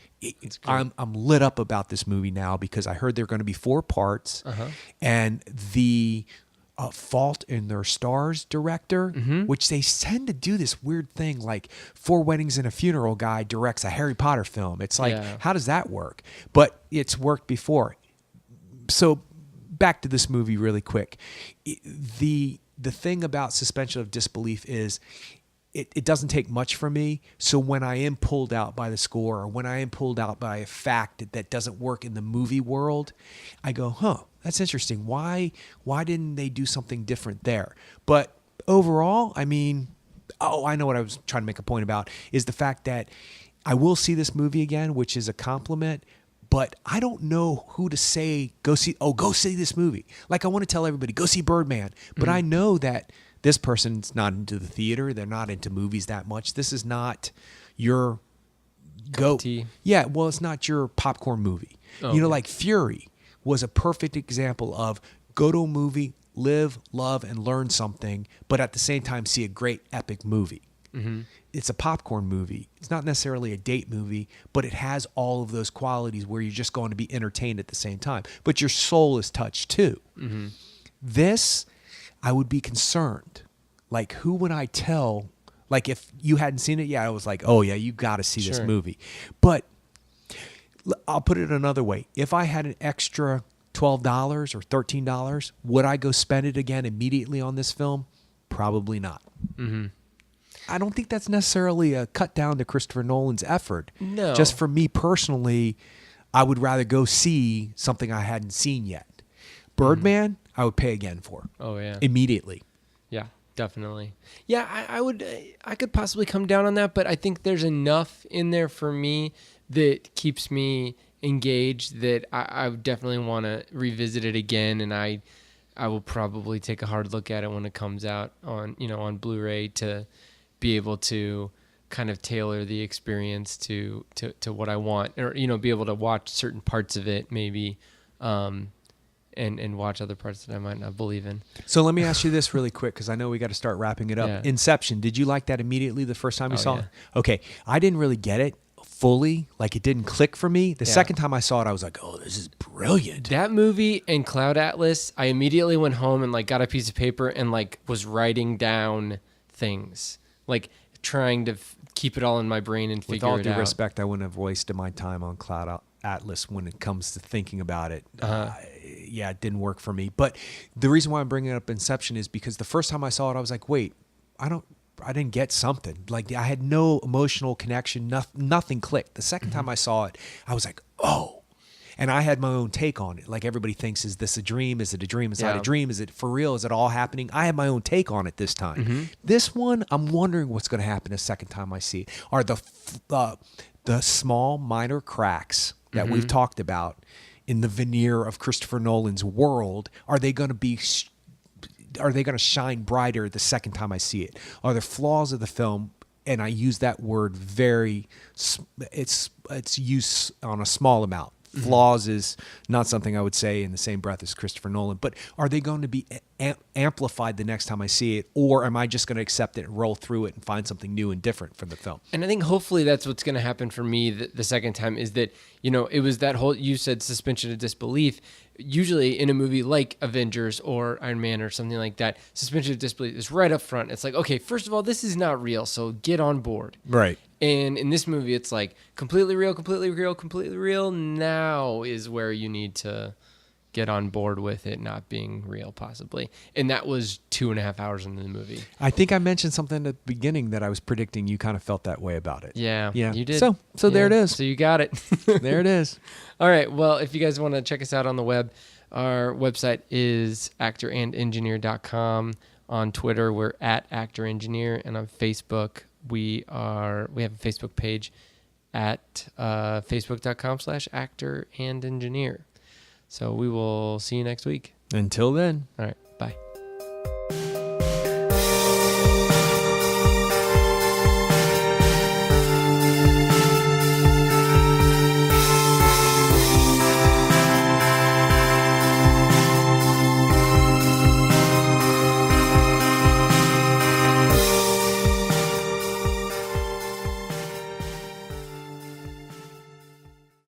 I'm lit up about this movie now because I heard there are going to be 4 parts, and the Fault in Their Stars director, which they tend to do this weird thing, like 4 Weddings and a Funeral guy directs a Harry Potter film. It's like, how does that work? But it's worked before. So back to this movie really quick. The thing about suspension of disbelief is it doesn't take much from me. So when I am pulled out by the score, or when I am pulled out by a fact that doesn't work in the movie world, I go, that's interesting. Why didn't they do something different there? But overall, I mean, I know what I was trying to make a point about is the fact that I will see this movie again, which is a compliment. But I don't know who to say, go see this movie. Like, I want to tell everybody, go see Birdman. But I know that This person's not into the theater. They're not into movies that much. This is not your tea. Yeah, well, it's not your popcorn movie. Oh, You know, okay. like Fury was a perfect example of go to a movie, live, love, and learn something, but at the same time see a great epic movie. Mm-hmm. It's a popcorn movie. It's not necessarily a date movie, but it has all of those qualities where you're just going to be entertained at the same time. But your soul is touched too. Mm-hmm. This, I would be concerned. Like, who would I tell? Like, if you hadn't seen it yet, I was like, oh, yeah, you got to see this Sure. movie. But I'll put it another way. If I had an extra $12 or $13, would I go spend it again immediately on this film? Probably not. Mm-hmm. I don't think that's necessarily a cut down to Christopher Nolan's effort. No. Just for me personally, I would rather go see something I hadn't seen yet. Birdman, I would pay again for Oh yeah. immediately. Yeah, definitely. Yeah, I would. I could possibly come down on that, but I think there's enough in there for me that keeps me engaged that I would definitely want to revisit it again, and I will probably take a hard look at it when it comes out on on Blu-ray to be able to kind of tailor the experience to what I want, or be able to watch certain parts of it maybe. And watch other parts that I might not believe in. So let me ask you this really quick, because I know we got to start wrapping it up. Yeah. Inception, did you like that immediately the first time you Oh, saw yeah. it? Okay, I didn't really get it fully. Like, it didn't click for me. The Yeah. second time I saw it, I was like, oh, this is brilliant. That movie and Cloud Atlas, I immediately went home and got a piece of paper and was writing down things, trying to keep it all in my brain and With figure all it due out. respect, I wouldn't have wasted my time on Cloud Atlas when it comes to thinking about it. Yeah, it didn't work for me. But the reason why I'm bringing up Inception is because the first time I saw it, I was like, wait, I didn't get something. Like, I had no emotional connection. Nothing clicked. The second time I saw it, I was like, oh. And I had my own take on it. Like, everybody thinks, is this a dream? Is it a dream? Is it not Yeah. a dream? Is it for real? Is it all happening? I had my own take on it this time. This one, I'm wondering what's going to happen the second time I see it. Are the small minor cracks that we've talked about in the veneer of Christopher Nolan's world, are they going to shine brighter the second time I see it? Are there flaws of the film? And I use that word it's used on a small amount. Flaws is not something I would say in the same breath as Christopher Nolan, but are they going to be amplified the next time I see it, or am I just going to accept it and roll through it and find something new and different from the film? And I think hopefully that's what's going to happen for me the second time, is that, it was that whole, you said suspension of disbelief. Usually in a movie like Avengers or Iron Man or something like that, suspension of disbelief is right up front. It's like, okay, first of all, this is not real, so get on board. Right. And in this movie, it's like completely real, completely real, completely real. Now is where you need to get on board with it not being real, possibly. And that was 2.5 hours into the movie. I think I mentioned something at the beginning that I was predicting you kind of felt that way about it. Yeah, Yeah. you did. So there it is. So you got it. There it is. All right. Well, if you guys want to check us out on the web, our website is actorandengineer.com. On Twitter, we're at actorengineer, and on Facebook, we have a Facebook page at facebook.com/actorandengineer. So we will see you next week. Until then. All right.